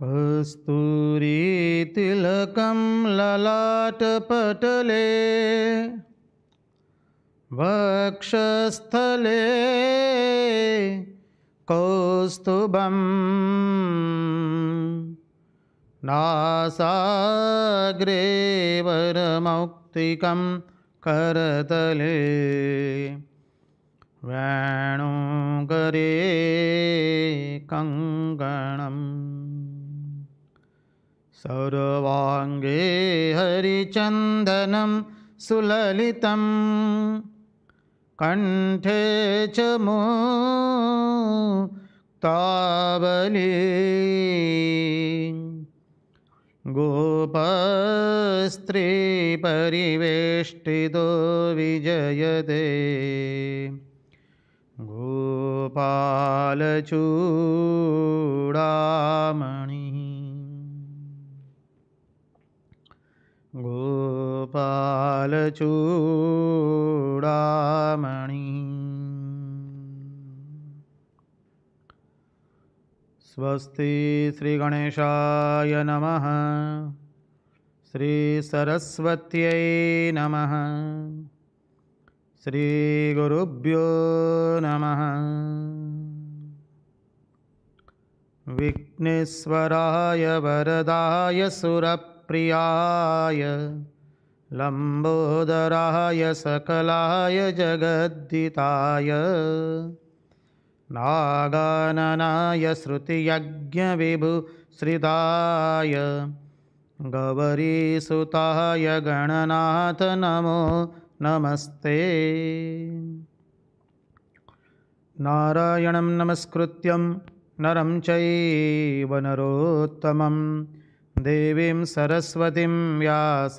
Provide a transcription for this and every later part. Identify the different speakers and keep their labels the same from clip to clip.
Speaker 1: कस्तूरीतिलकं ललाटपटले वक्षस्थले कौस्तुभं नासाग्रे वरमौक्तिकं करतले वेणुकरे कङ्कणम् सर्वाङ्गे हरिचन्दनं सुललितं कण्ठे च मुक्तावली गोपस्त्रीपरिवेष्टितो विजयते गोपालचूडामणिः गोपालचूडामणि। स्वस्ति श्रीगणेशाय नमः। श्रीसरस्वत्यै नमः। श्रीगुरुभ्यो नमः। विघ्नेश्वराय वरदाय सुरप्रियाय लंबोदराय सकलाय जगद्दिताय नागाननाय श्रुतियज्ञविभुश्रिताय गौरीसुताय गणनाथ नमो नमस्ते। नारायणं नमस्कृत्यं नरं चैव नरोत्तमं देवीं सरस्वतीं व्यास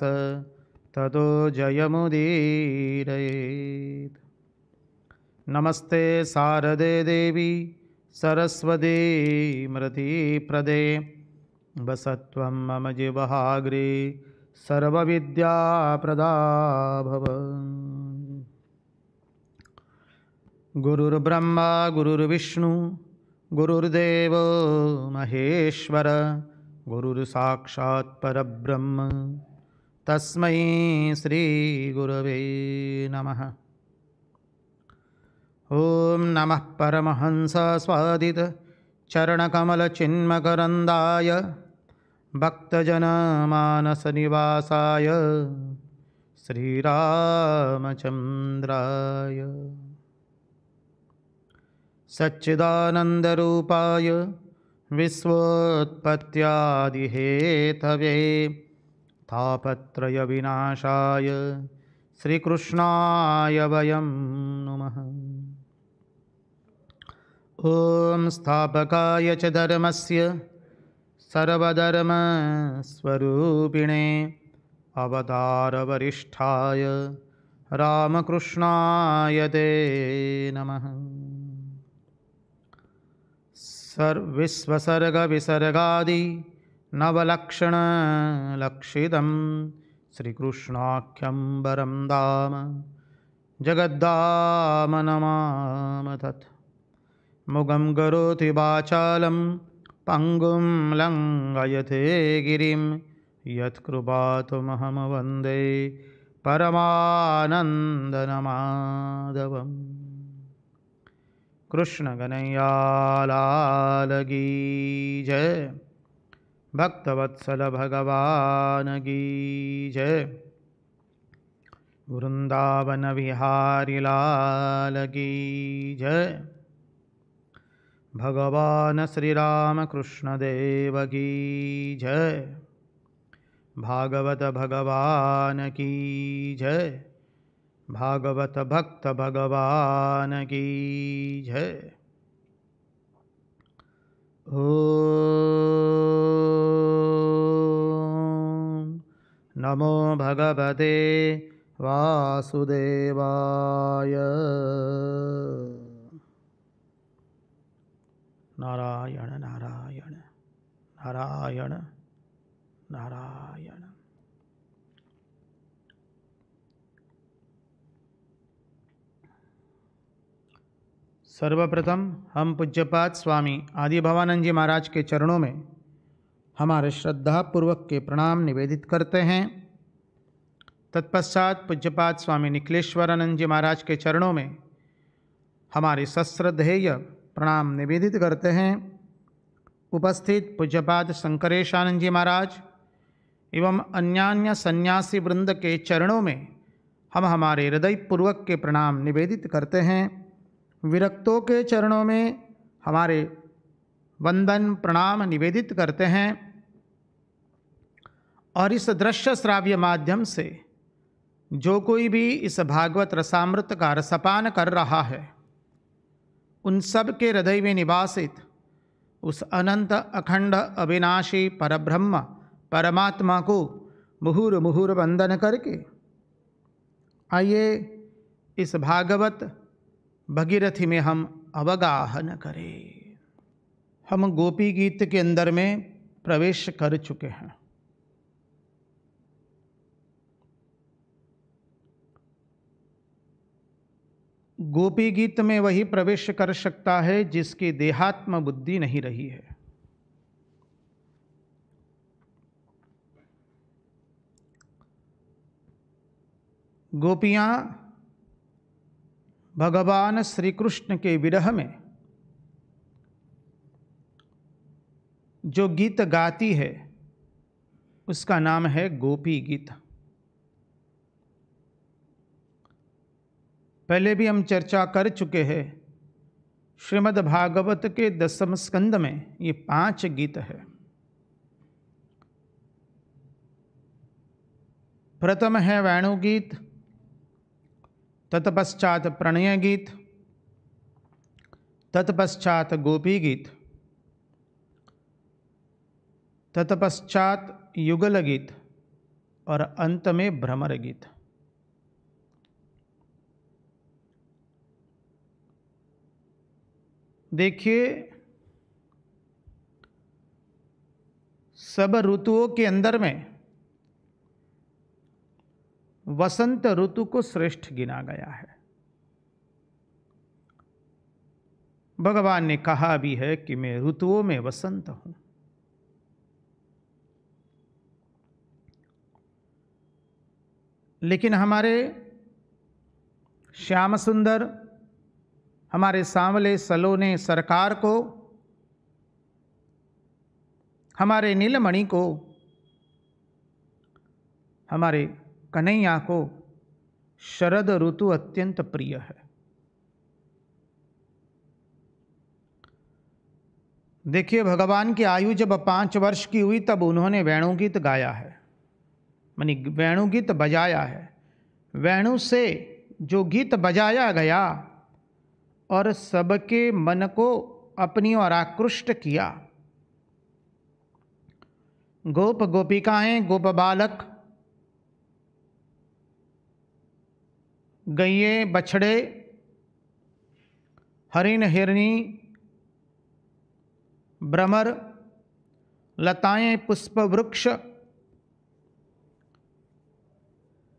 Speaker 1: ततो जयमुदीरयेत्। नमस्ते शारदे देवी सरस्वती मृतिप्रदे वसत्वं मम जिह्वाग्रे सर्वविद्याप्रदा भव। गुरुर्ब्रह्मा गुरुर्विष्णु गुरुर्देवो महेश्वर गुरुर्साक्षात् परब्रह्म तस्मै श्री गुरवे नमः। ओम नमः परमहंस स्वादित चरणकमलचिन्मकरन्दाय भक्तजनमानसनिवासाय श्रीरामचन्द्राय सच्चिदानन्दरूपाय विश्वोत्पत्त्यादिहेतवे तापत्रयविनाशाय श्रीकृष्णाय वयं नमः। ॐ स्थापकाय च धर्मस्य सर्वधर्मस्वरूपिणे अवतारवरिष्ठाय रामकृष्णाय ते नमः। विश्वसर्गविसर्गादि नवलक्षणलक्षितं श्रीकृष्णाख्यं वरं धाम जगद्धाम नमामि तत्। मुगं करोति वाचालं पङ्गुं लङ्घयते गिरिं यत्कृपातुमहं वन्दे परमानन्दमाधवम्। कृष्ण कन्हैया लाल की जय। भक्तवत्सल भगवान की जय। वृंदावन विहारी लाल की जय। भगवान श्री राम कृष्ण देव की जय। भागवत भगवान की जय। भागवत भक्त भगवान की जय। ओम नमो भगवते वासुदेवाय। नारायण नारायण नारायण नारायण। सर्वप्रथम हम पूज्यपाद स्वामी आदि भवानंद जी महाराज के चरणों में हमारे श्रद्धापूर्वक के प्रणाम निवेदित करते हैं। तत्पश्चात पूज्यपाद स्वामी निखिलेश्वरानंद जी महाराज के चरणों में हमारे सश्रद्धेय प्रणाम निवेदित करते हैं। उपस्थित पूज्यपाद शंकरेशानंद जी महाराज एवं अन्यान्य सन्यासी वृंद के चरणों में हम हमारे हृदयपूर्वक के प्रणाम निवेदित करते हैं। विरक्तों के चरणों में हमारे वंदन प्रणाम निवेदित करते हैं। और इस दृश्य श्राव्य माध्यम से जो कोई भी इस भागवत रसामृत का रसपान कर रहा है, उन सब के हृदय में निवासित उस अनंत अखंड अविनाशी परब्रह्म परमात्मा को मुहुर मुहुर वंदन करके आइए इस भागवत भगीरथी में हम अवगाहन करें। हम गोपी गीत के अंदर में प्रवेश कर चुके हैं। गोपी गीत में वही प्रवेश कर सकता है जिसकी देहात्म बुद्धि नहीं रही है। गोपियां भगवान श्री कृष्ण के विरह में जो गीत गाती है उसका नाम है गोपी गीत। पहले भी हम चर्चा कर चुके हैं। श्रीमद् भागवत के 10वें स्कंद में ये 5 गीत है। प्रथम है वेणु गीत, तत्पश्चात प्रणय गीत, तत्पश्चात गोपी गीत, तत्पश्चात युगल गीत और अंत में भ्रमर गीत। देखिए, सब ऋतुओं के अंदर में वसंत ऋतु को श्रेष्ठ गिना गया है। भगवान ने कहा भी है कि मैं ऋतुओं में वसंत हूं। लेकिन हमारे श्याम सुंदर, हमारे सांवले सलोने सरकार को, हमारे नीलमणि को, हमारे कन्हैया को शरद ऋतु अत्यंत प्रिय है। देखिए, भगवान की आयु जब 5 वर्ष की हुई तब उन्होंने वेणुगीत गाया है, मानी वेणुगीत बजाया है। वेणु से जो गीत बजाया गया और सबके मन को अपनी ओर आकृष्ट किया। गोप गोपिकाएं, गोप बालक, गैये बछड़े, हरिण हिरनी, भ्रमर, लताएं, पुष्प वृक्ष,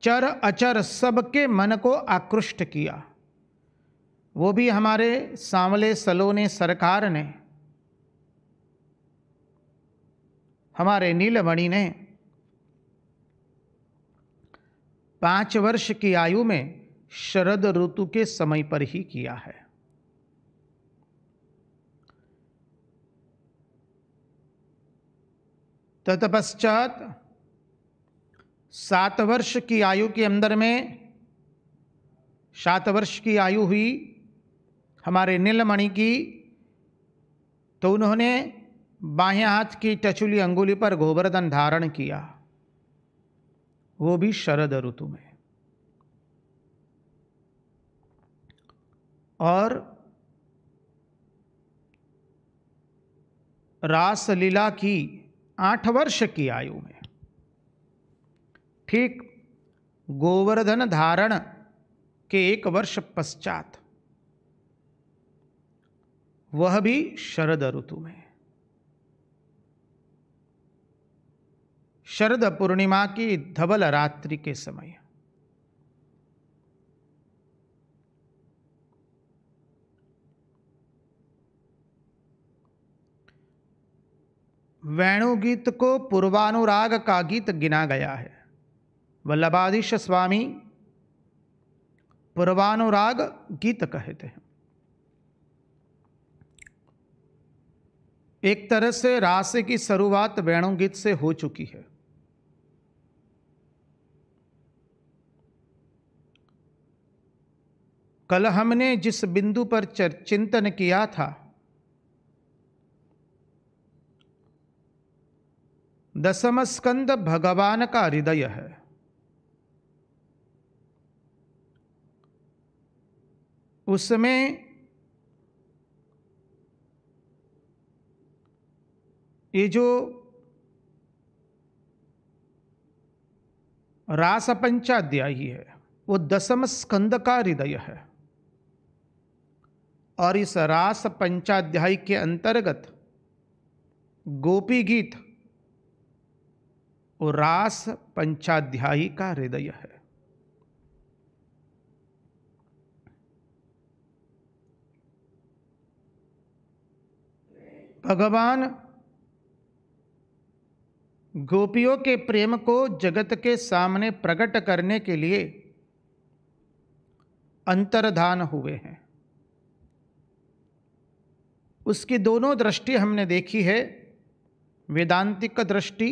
Speaker 1: चर अचर सबके मन को आकृष्ट किया। वो भी हमारे सांवले सलोने सरकार ने, हमारे नीलमणि ने 5 वर्ष की आयु में शरद ऋतु के समय पर ही किया है। तत्पश्चात 7 वर्ष की आयु के अंदर में 7 वर्ष की आयु हुई हमारे नीलमणि की, तो उन्होंने बाएं हाथ की टचुली अंगुली पर गोवर्धन धारण किया, वो भी शरद ऋतु में। और रास लीला की 8 वर्ष की आयु में, ठीक गोवर्धन धारण के 1 वर्ष पश्चात, वह भी शरद ऋतु में, शरद पूर्णिमा की धवल रात्रि के समय। वेणुगीत को पूर्वानुराग का गीत गिना गया है। वल्लभाधीश स्वामी पूर्वानुराग गीत कहते हैं। एक तरह से रास की शुरुआत वेणुगीत से हो चुकी है। कल हमने जिस बिंदु पर चिंतन किया था, दसम स्कंद भगवान का हृदय है। उसमें ये जो रास पंचाध्यायी है वो दसम स्कंद का हृदय है, और इस रास पंचाध्यायी के अंतर्गत गोपी गीत वो रास पंचाध्यायी का हृदय है। भगवान गोपियों के प्रेम को जगत के सामने प्रकट करने के लिए अंतर्धान हुए हैं। उसकी दोनों दृष्टि हमने देखी है, वेदांतिक दृष्टि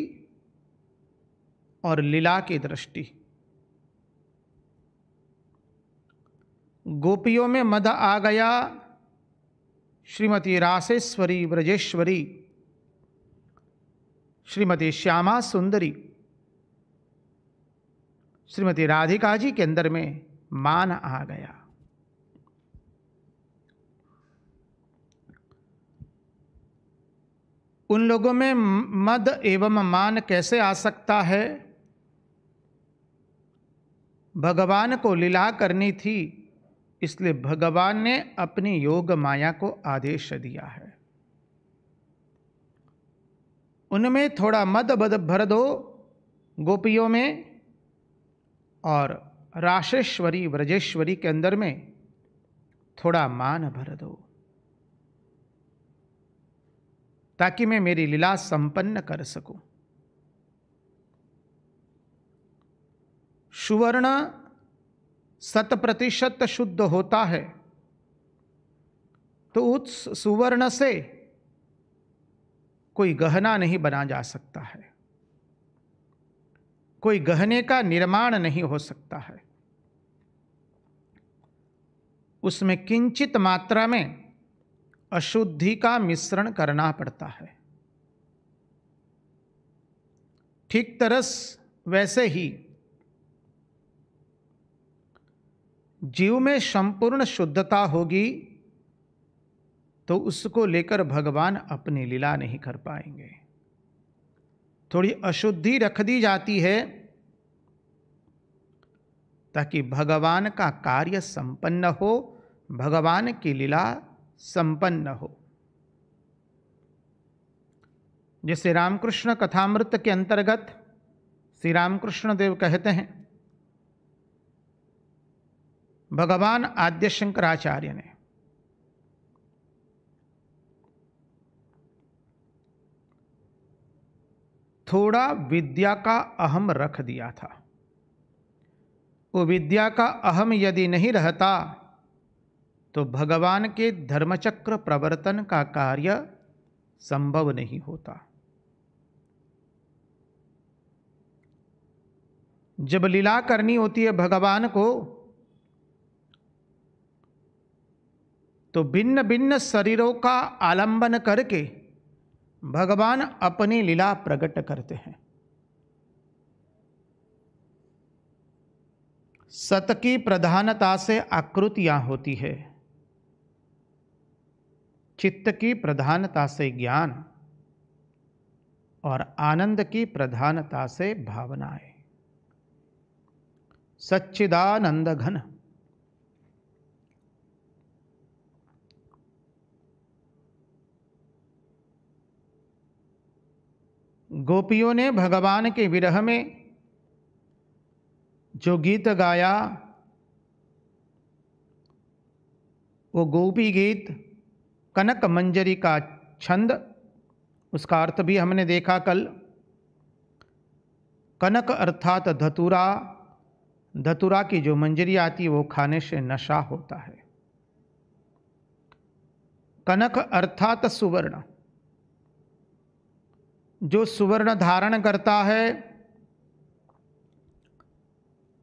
Speaker 1: और लीला की दृष्टि। गोपियों में मद आ गया, श्रीमती रासेश्वरी ब्रजेश्वरी, श्रीमती श्यामा सुंदरी, श्रीमती राधिका जी के अंदर में मान आ गया। उन लोगों में मद एवं मान कैसे आ सकता है? भगवान को लीला करनी थी, इसलिए भगवान ने अपनी योग माया को आदेश दिया है। उनमें थोड़ा मद बद भर दो गोपियों में, और राशेश्वरी व्रजेश्वरी के अंदर में थोड़ा मान भर दो, ताकि मैं मेरी लीला संपन्न कर सकूं। सुवर्ण 100% शुद्ध होता है, तो उस सुवर्ण से कोई गहना नहीं बना जा सकता है, कोई गहने का निर्माण नहीं हो सकता है। उसमें किंचित मात्रा में अशुद्धि का मिश्रण करना पड़ता है। ठीक तरह वैसे ही जीव में संपूर्ण शुद्धता होगी तो उसको लेकर भगवान अपनी लीला नहीं कर पाएंगे। थोड़ी अशुद्धि रख दी जाती है ताकि भगवान का कार्य संपन्न हो, भगवान की लीला संपन्न हो। जैसे रामकृष्ण कथामृत के अंतर्गत श्री रामकृष्ण देव कहते हैं, भगवान आद्य शंकराचार्य ने थोड़ा विद्या का अहम रख दिया था। वो विद्या का अहम यदि नहीं रहता तो भगवान के धर्मचक्र प्रवर्तन का कार्य संभव नहीं होता। जब लीला करनी होती है भगवान को, तो भिन्न भिन्न शरीरों का आलंबन करके भगवान अपनी लीला प्रकट करते हैं। सत की प्रधानता से आकृतियां होती है, चित्त की प्रधानता से ज्ञान, और आनंद की प्रधानता से भावनाएं। सच्चिदानंद घन। गोपियों ने भगवान के विरह में जो गीत गाया, वो गोपी गीत कनक मंजरी का छंद उसका अर्थ भी हमने देखा कल। कनक अर्थात धतूरा, धतूरा की जो मंजरी आती है वो खाने से नशा होता है। कनक अर्थात सुवर्ण, जो सुवर्ण धारण करता है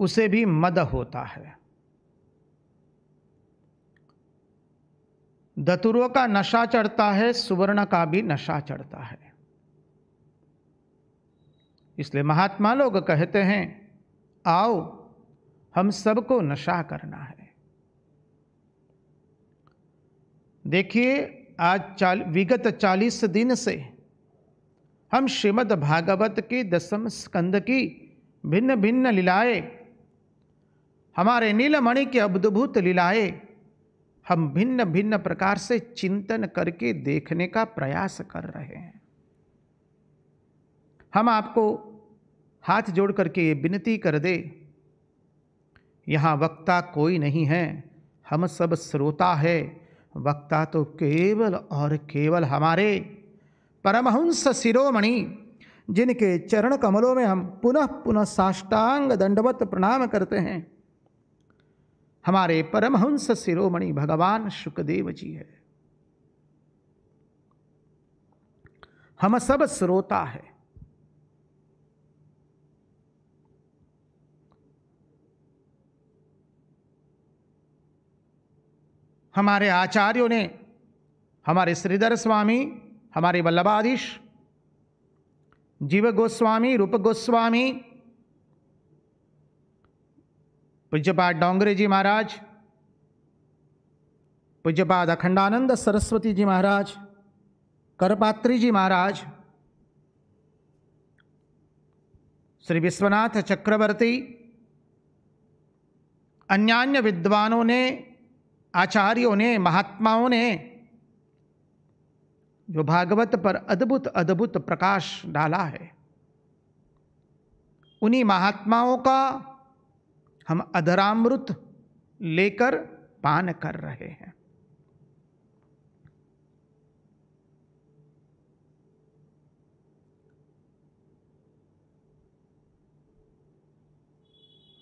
Speaker 1: उसे भी मद होता है। धतूरों का नशा चढ़ता है, सुवर्ण का भी नशा चढ़ता है। इसलिए महात्मा लोग कहते हैं आओ हम सबको नशा करना है। देखिए आज विगत 40 दिन से हम श्रीमद् भागवत के 10वें स्कंद की भिन्न भिन्न लीलाएं, हमारे नीलमणि की अद्भुत लीलाएं हम भिन्न भिन्न प्रकार से चिंतन करके देखने का प्रयास कर रहे हैं। हम आपको हाथ जोड़ करके ये विनती कर दे, यहाँ वक्ता कोई नहीं है, हम सब श्रोता है। वक्ता तो केवल और केवल हमारे परमहंस शिरोमणि, जिनके चरण कमलों में हम पुनः पुनः साष्टांग दंडवत प्रणाम करते हैं, हमारे परमहंस शिरोमणि भगवान शुकदेव जी है। हम सब श्रोता है। हमारे आचार्यों ने, हमारे श्रीधर स्वामी, हमारे वल्लभाधीश जीव गोस्वामी, रूप गोस्वामी, पूज्यपाद डोंगरे जी महाराज, पूज्यपाद अखंडानंद सरस्वती जी महाराज, करपात्री जी महाराज, श्री विश्वनाथ चक्रवर्ती, अन्यान्य विद्वानों ने, आचार्यों ने, महात्माओं ने जो भागवत पर अद्भुत अद्भुत प्रकाश डाला है, उन्हीं महात्माओं का हम अधरामृत लेकर पान कर रहे हैं।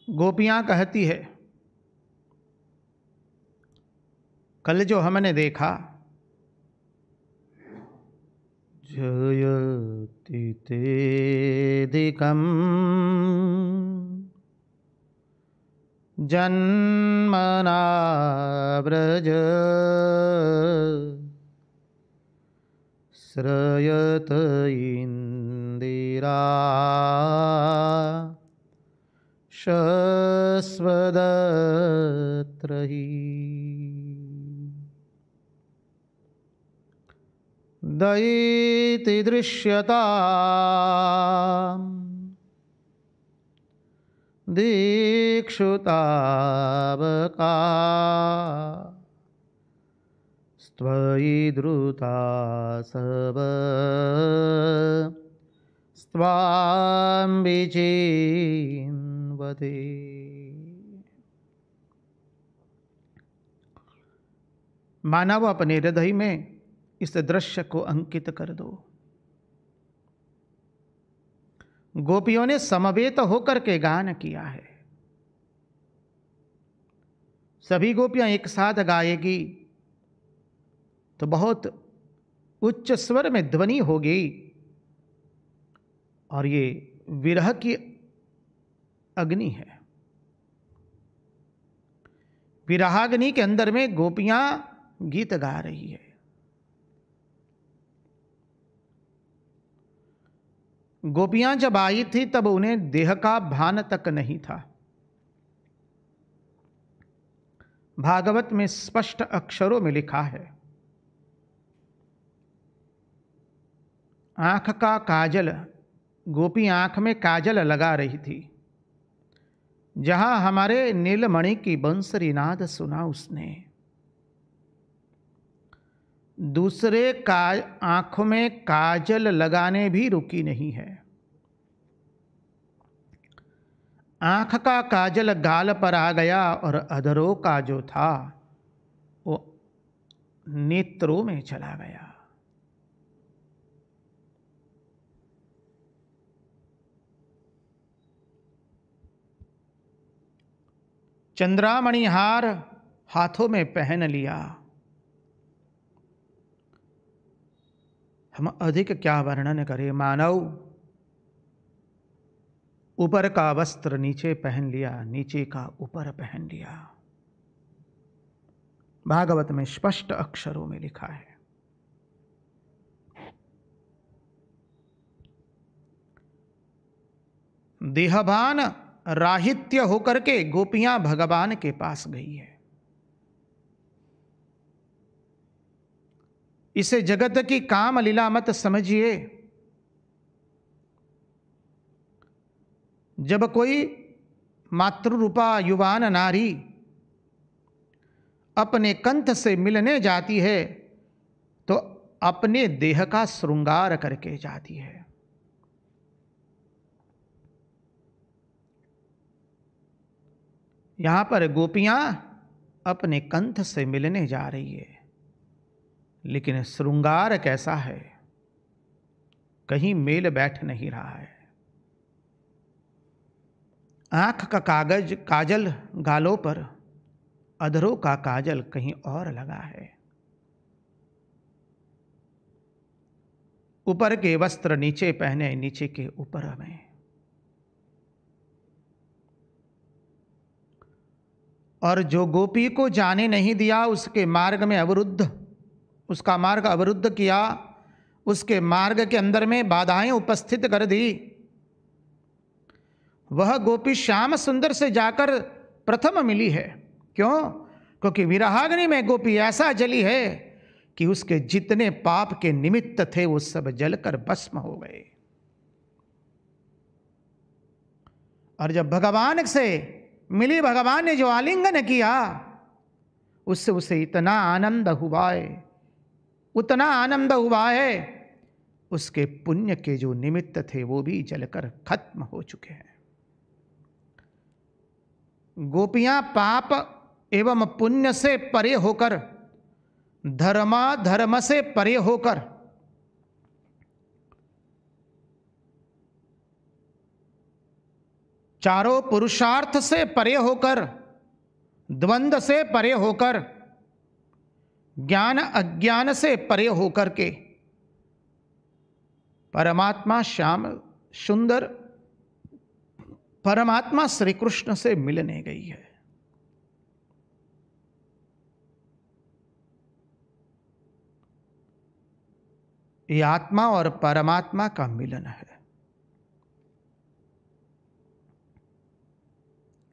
Speaker 1: गोपियां कहती है, कल जो हमने देखा, जयति तेदिकम् जन्मना व्रज श्रयत इंदिरा शश्वदत्रहि दयिति दृश्यता दीक्षुतावका स्त्वयि द्रुता सब स्त्वां विचिन्वते। मानव अपने हृदय में इस दृश्य को अंकित कर दो। गोपियों ने समवेत होकर के गान किया है। सभी गोपियां एक साथ गाएगी तो बहुत उच्च स्वर में ध्वनि होगी, और ये विरह की अग्नि है। विरहाग्नि के अंदर में गोपियां गीत गा रही है। गोपियां जब आई थी तब उन्हें देह का भान तक नहीं था। भागवत में स्पष्ट अक्षरों में लिखा है, आंख का काजल, गोपी आंख में काजल लगा रही थी। जहां हमारे नीलमणि की बंसरी नाद सुना उसने, दूसरे आंखों में काजल लगाने भी रुकी नहीं है। आंख का काजल गाल पर आ गया और अधरों का जो था वो नेत्रों में चला गया। चंद्रामणि हार हाथों में पहन लिया। हम अधिक क्या वर्णन करें। मानव ऊपर का वस्त्र नीचे पहन लिया, नीचे का ऊपर पहन लिया। भागवत में स्पष्ट अक्षरों में लिखा है। देहभान राहित्य होकर के गोपियां भगवान के पास गई है। इसे जगत की काम लीला मत समझिए। जब कोई मातृरूपा युवान नारी अपने कंठ से मिलने जाती है तो अपने देह का श्रृंगार करके जाती है। यहां पर गोपियां अपने कंठ से मिलने जा रही है, लेकिन श्रृंगार कैसा है, कहीं मेल बैठ नहीं रहा है। आंख का काजल गालों पर, अधरों का काजल कहीं और लगा है। ऊपर के वस्त्र नीचे पहने, नीचे के ऊपर में। और जो गोपी को जाने नहीं दिया, उसके मार्ग में उसका मार्ग अवरुद्ध किया, उसके मार्ग के अंदर में बाधाएं उपस्थित कर दी, वह गोपी श्याम सुंदर से जाकर प्रथम मिली है। क्यों? क्योंकि विरहाग्नि में गोपी ऐसा जली है कि उसके जितने पाप के निमित्त थे वो सब जलकर भस्म हो गए। और जब भगवान से मिली, भगवान ने जो आलिंगन किया, उससे उसे इतना आनंद हुआ है, उतना आनंद हुआ है, उसके पुण्य के जो निमित्त थे वो भी जलकर खत्म हो चुके हैं। गोपियां पाप एवं पुण्य से परे होकर, धर्म से परे होकर, चारों पुरुषार्थ से परे होकर, द्वंद्व से परे होकर, ज्ञान अज्ञान से परे होकर के परमात्मा श्याम सुंदर परमात्मा श्री कृष्ण से मिलने गई है। ये आत्मा और परमात्मा का मिलन है।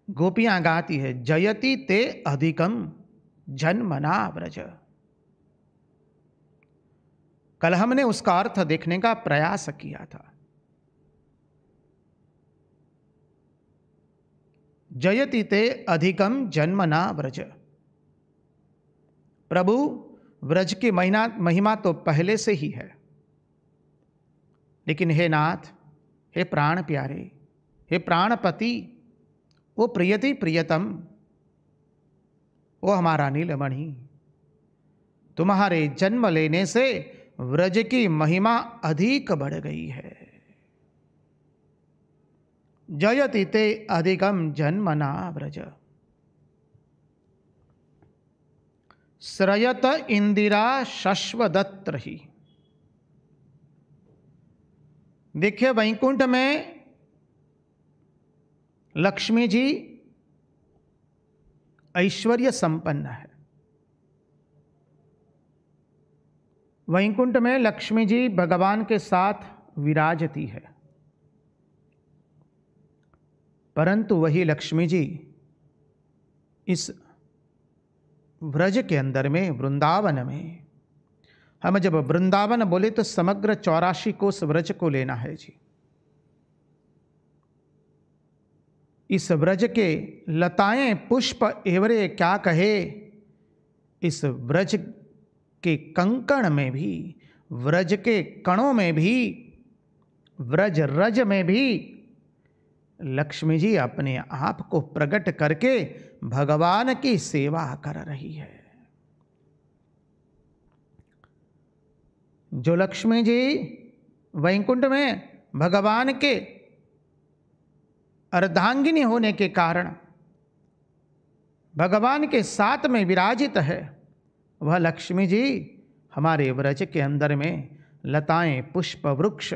Speaker 1: गोपियां गाती है, जयति ते अधिकम जन्मना व्रज। कल हमने उसका अर्थ देखने का प्रयास किया था। जयति ते अधिकम जन्मना व्रज। प्रभु व्रज की महिमा तो पहले से ही है, लेकिन हे नाथ, हे प्राण प्यारे, हे प्राणपति, वो प्रियति प्रियतम, वो हमारा नीलमणि, तुम्हारे जन्म लेने से व्रज की महिमा अधिक बढ़ गई है। जयति ते अधिकम जन्मना व्रज। श्रयत इंदिरा शश्वदत्र ही। देखिए, वैकुंठ में लक्ष्मी जी ऐश्वर्य संपन्न है। वैकुंठ में लक्ष्मी जी भगवान के साथ विराजती है, परंतु वही लक्ष्मी जी इस व्रज के अंदर में, वृंदावन में, हम जब वृंदावन बोले तो समग्र 84 कोस व्रज को लेना है जी। इस व्रज के लताएं पुष्प एवरे क्या कहे, इस व्रज के कंकण में भी, व्रज के कणों में भी, व्रज रज में भी लक्ष्मी जी अपने आप को प्रकट करके भगवान की सेवा कर रही है। जो लक्ष्मी जी वैकुंठ में भगवान के अर्धांगिनी होने के कारण भगवान के साथ में विराजित है वह लक्ष्मी जी हमारे व्रज के अंदर में लताएं पुष्प वृक्ष,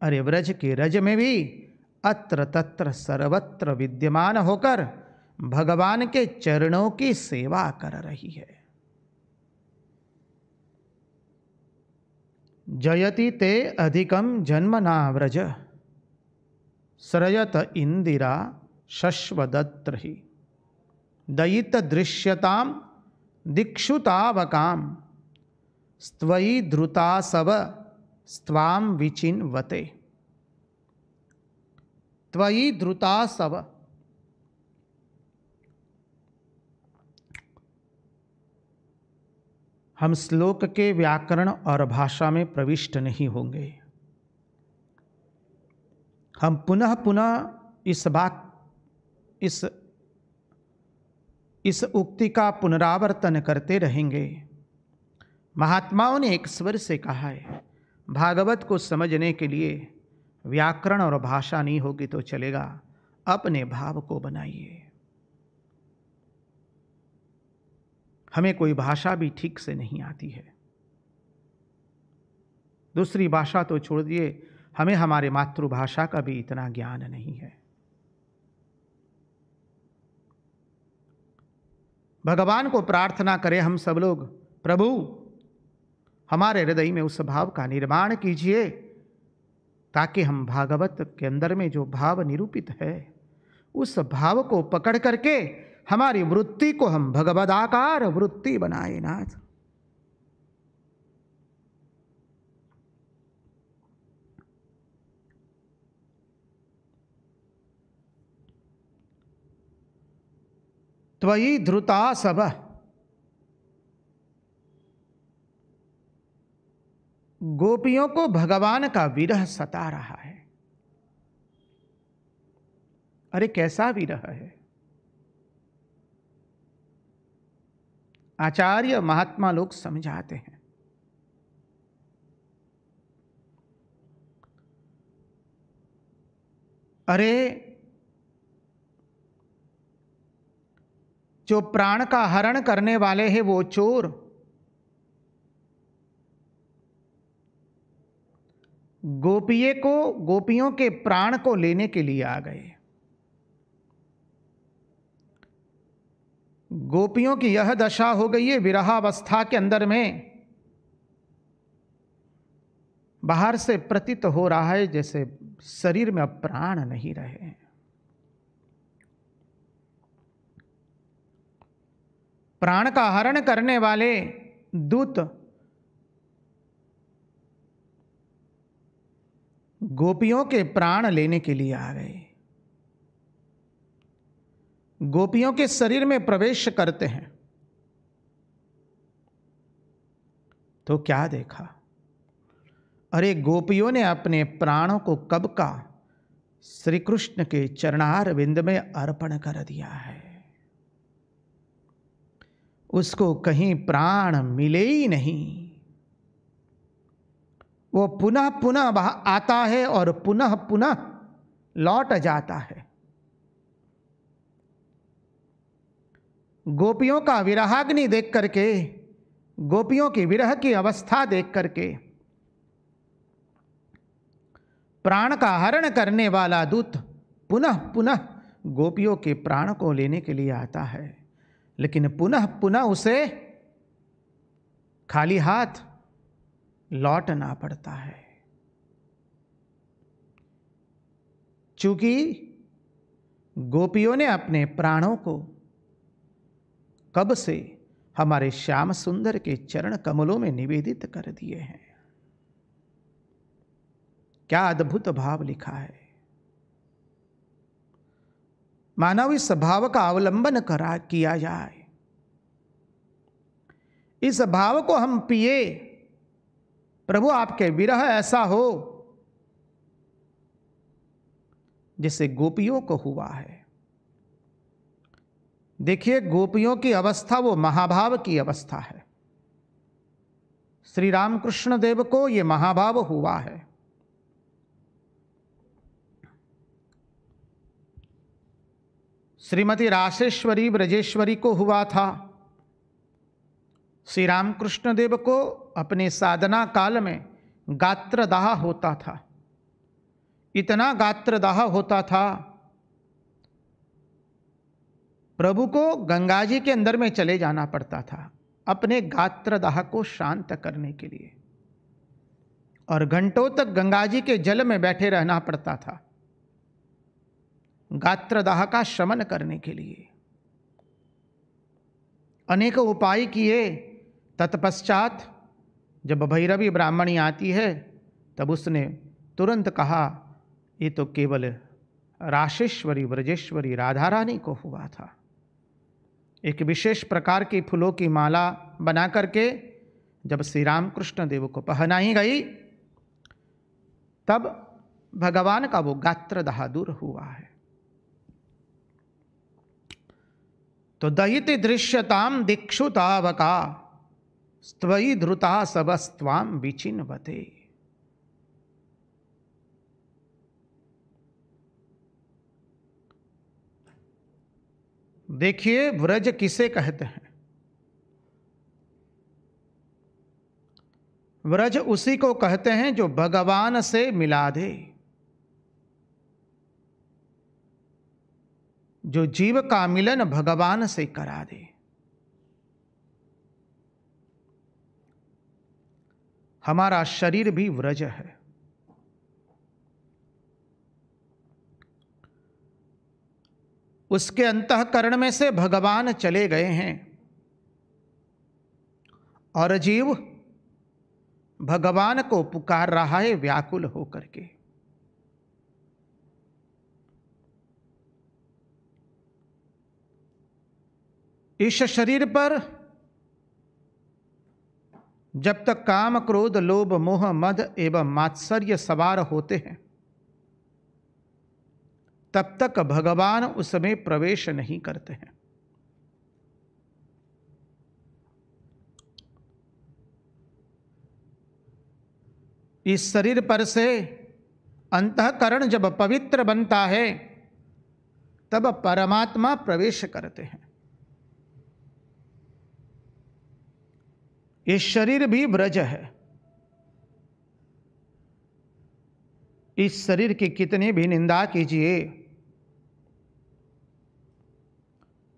Speaker 1: अरे व्रज के रज में भी अत्र तत्र सर्वत्र विद्यमान होकर भगवान के चरणों की सेवा कर रही है। जयति ते अधिकम जन्मना व्रज सृजत इंदिरा शश्वदत्रि दयित दृश्यताम दिक्षुतावकाम स्त्वयि धृतासव स्त्वाम विचिन्वते। त्वयि धृतासव, हम श्लोक के व्याकरण और भाषा में प्रविष्ट नहीं होंगे। हम पुनः पुनः इस उक्ति का पुनरावर्तन करते रहेंगे। महात्माओं ने एक स्वर से कहा है, भागवत को समझने के लिए व्याकरण और भाषा नहीं होगी तो चलेगा, अपने भाव को बनाइए। हमें कोई भाषा भी ठीक से नहीं आती है, दूसरी भाषा तो छोड़ दिए, हमें हमारे मातृभाषा का भी इतना ज्ञान नहीं है। भगवान को प्रार्थना करें हम सब लोग, प्रभु हमारे हृदय में उस भाव का निर्माण कीजिए ताकि हम भागवत के अंदर में जो भाव निरूपित है उस भाव को पकड़ करके हमारी वृत्ति को हम भगवदाकार वृत्ति बनाए नाथ। त्वयि धृता सब, गोपियों को भगवान का विरह सता रहा है। अरे कैसा विरह है! आचार्य महात्मा लोग समझाते हैं, अरे जो प्राण का हरण करने वाले हैं वो चोर, गोपियों के प्राण को लेने के लिए आ गए। गोपियों की यह दशा हो गई है विरहावस्था के अंदर में, बाहर से प्रतीत हो रहा है जैसे शरीर में अब प्राण नहीं रहे। प्राण का हरण करने वाले दूत गोपियों के प्राण लेने के लिए आ गए। गोपियों के शरीर में प्रवेश करते हैं तो क्या देखा, अरे गोपियों ने अपने प्राणों को कब का श्री कृष्ण के चरणार विंद में अर्पण कर दिया है। उसको कहीं प्राण मिले ही नहीं, वो पुनः पुनः आता है और पुनः पुनः लौट जाता है। गोपियों का विरहाग्नि देख करके, गोपियों की विरह की अवस्था देख करके प्राण का हरण करने वाला दूत पुनः पुनः गोपियों के प्राण को लेने के लिए आता है, लेकिन पुनः पुनः उसे खाली हाथ लौटना पड़ता है। चूंकि गोपियों ने अपने प्राणों को कब से हमारे श्याम सुंदर के चरण कमलों में निवेदित कर दिए हैं। क्या अद्भुत भाव लिखा है! मानव इस भाव का अवलंबन किया जाए, इस भाव को हम पिए। प्रभु आपके विरह ऐसा हो जैसे गोपियों को हुआ है। देखिए गोपियों की अवस्था वो महाभाव की अवस्था है। श्री रामकृष्ण देव को ये महाभाव हुआ है। श्रीमती रासेश्वरी ब्रजेश्वरी को हुआ था। श्री रामकृष्ण देव को अपने साधना काल में गात्रदाह होता था। इतना गात्रदाह होता था, प्रभु को गंगा जी के अंदर में चले जाना पड़ता था अपने गात्रदाह को शांत करने के लिए, और घंटों तक गंगा जी के जल में बैठे रहना पड़ता था गात्रदाह का शमन करने के लिए। अनेक उपाय किए। तत्पश्चात जब भैरवी ब्राह्मणी आती है तब उसने तुरंत कहा, ये तो केवल रासेश्वरी ब्रजेश्वरी राधा रानी को हुआ था। एक विशेष प्रकार की फूलों की माला बना करके जब श्री रामकृष्ण देव को पहनाई गई तब भगवान का वो गात्रदाह दूर हुआ है। तो दयिति दृश्यताम दिक्षु तावका स्त्वयि धृता सबस्त्वाम विचिन्वते। देखिए व्रज किसे कहते हैं। व्रज उसी को कहते हैं जो भगवान से मिला दे, जो जीव का मिलन भगवान से करा दे। हमारा शरीर भी व्रज है। उसके अंतःकरण में से भगवान चले गए हैं और जीव भगवान को पुकार रहा है व्याकुल होकर के। इस शरीर पर जब तक काम क्रोध लोभ मोह मद एवं मात्सर्य सवार होते हैं तब तक भगवान उसमें प्रवेश नहीं करते हैं। इस शरीर पर से अंतःकरण जब पवित्र बनता है तब परमात्मा प्रवेश करते हैं। ये शरीर भी ब्रज है। इस शरीर की कितनी भी निंदा कीजिए,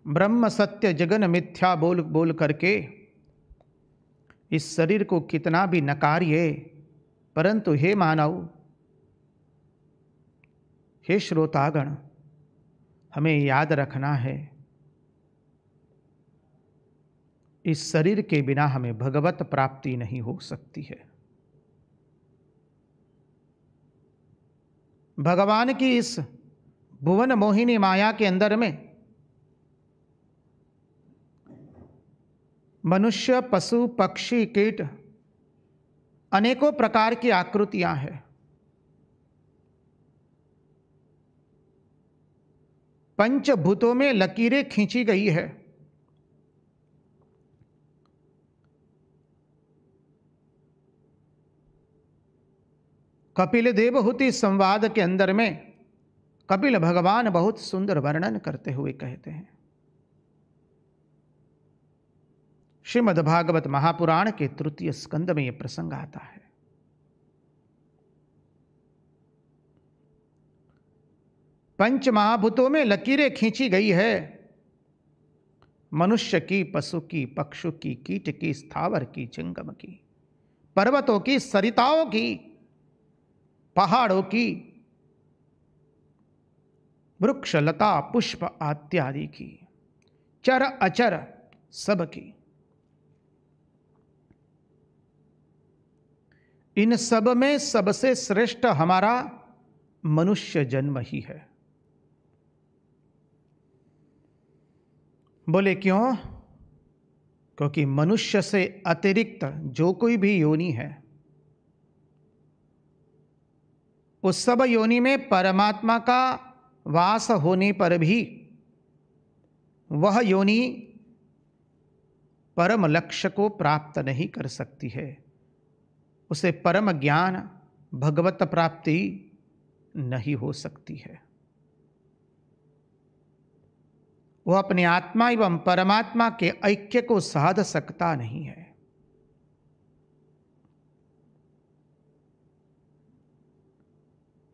Speaker 1: ब्रह्म सत्य जगन मिथ्या बोल बोल करके इस शरीर को कितना भी नकारिए, परंतु हे मानव, हे श्रोतागण, हमें याद रखना है इस शरीर के बिना हमें भगवत प्राप्ति नहीं हो सकती है। भगवान की इस भुवन मोहिनी माया के अंदर में मनुष्य पशु पक्षी कीट अनेकों प्रकार की आकृतियां हैं। पंचभूतों में लकीरें खींची गई है। कपिल देवहूति संवाद के अंदर में कपिल भगवान बहुत सुंदर वर्णन करते हुए कहते हैं। श्रीमद् भागवत महापुराण के तृतीय स्कंद में यह प्रसंग आता है। पंच महाभूतों में लकीरें खींची गई है। मनुष्य की, पशु की, पक्षु की, कीट की, स्थावर की, जंगम की, पर्वतों की, सरिताओं की, पहाड़ों की, वृक्ष लता पुष्प इत्यादि की, चर अचर सब की। इन सब में सबसे श्रेष्ठ हमारा मनुष्य जन्म ही है। बोले क्यों? क्योंकि मनुष्य से अतिरिक्त जो कोई भी योनि है उस सब योनि में परमात्मा का वास होने पर भी वह योनि परम लक्ष्य को प्राप्त नहीं कर सकती है। उसे परम ज्ञान भगवत प्राप्ति नहीं हो सकती है। वो अपने आत्मा एवं परमात्मा के ऐक्य को साध सकता नहीं है।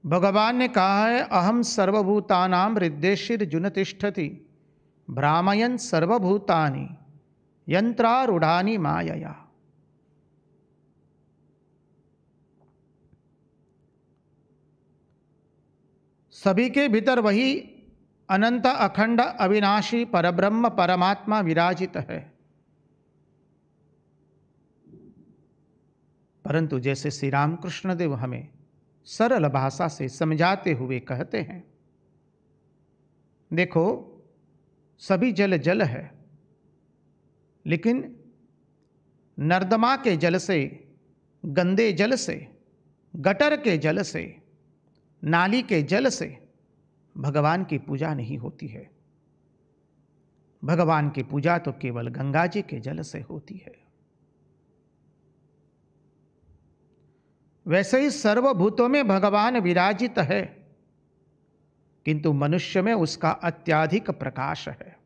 Speaker 1: भगवान ने कहा है, अहम सर्वभूतानां हृदयशिर्जुन तिष्ठति भ्रामयन् सर्वभूतानि यंत्रारूढ़ानि मायया। सभी के भीतर वही अनंत अखंड अविनाशी परब्रह्म परमात्मा विराजित है। परंतु जैसे श्री रामकृष्ण देव हमें सरल भाषा से समझाते हुए कहते हैं, देखो सभी जल जल है, लेकिन नर्दमा के जल से, गंदे जल से, गटर के जल से, नाली के जल से भगवान की पूजा नहीं होती है। भगवान की पूजा तो केवल गंगा जी के जल से होती है। वैसे ही सर्वभूतों में भगवान विराजित है, किंतु मनुष्य में उसका अत्यधिक प्रकाश है,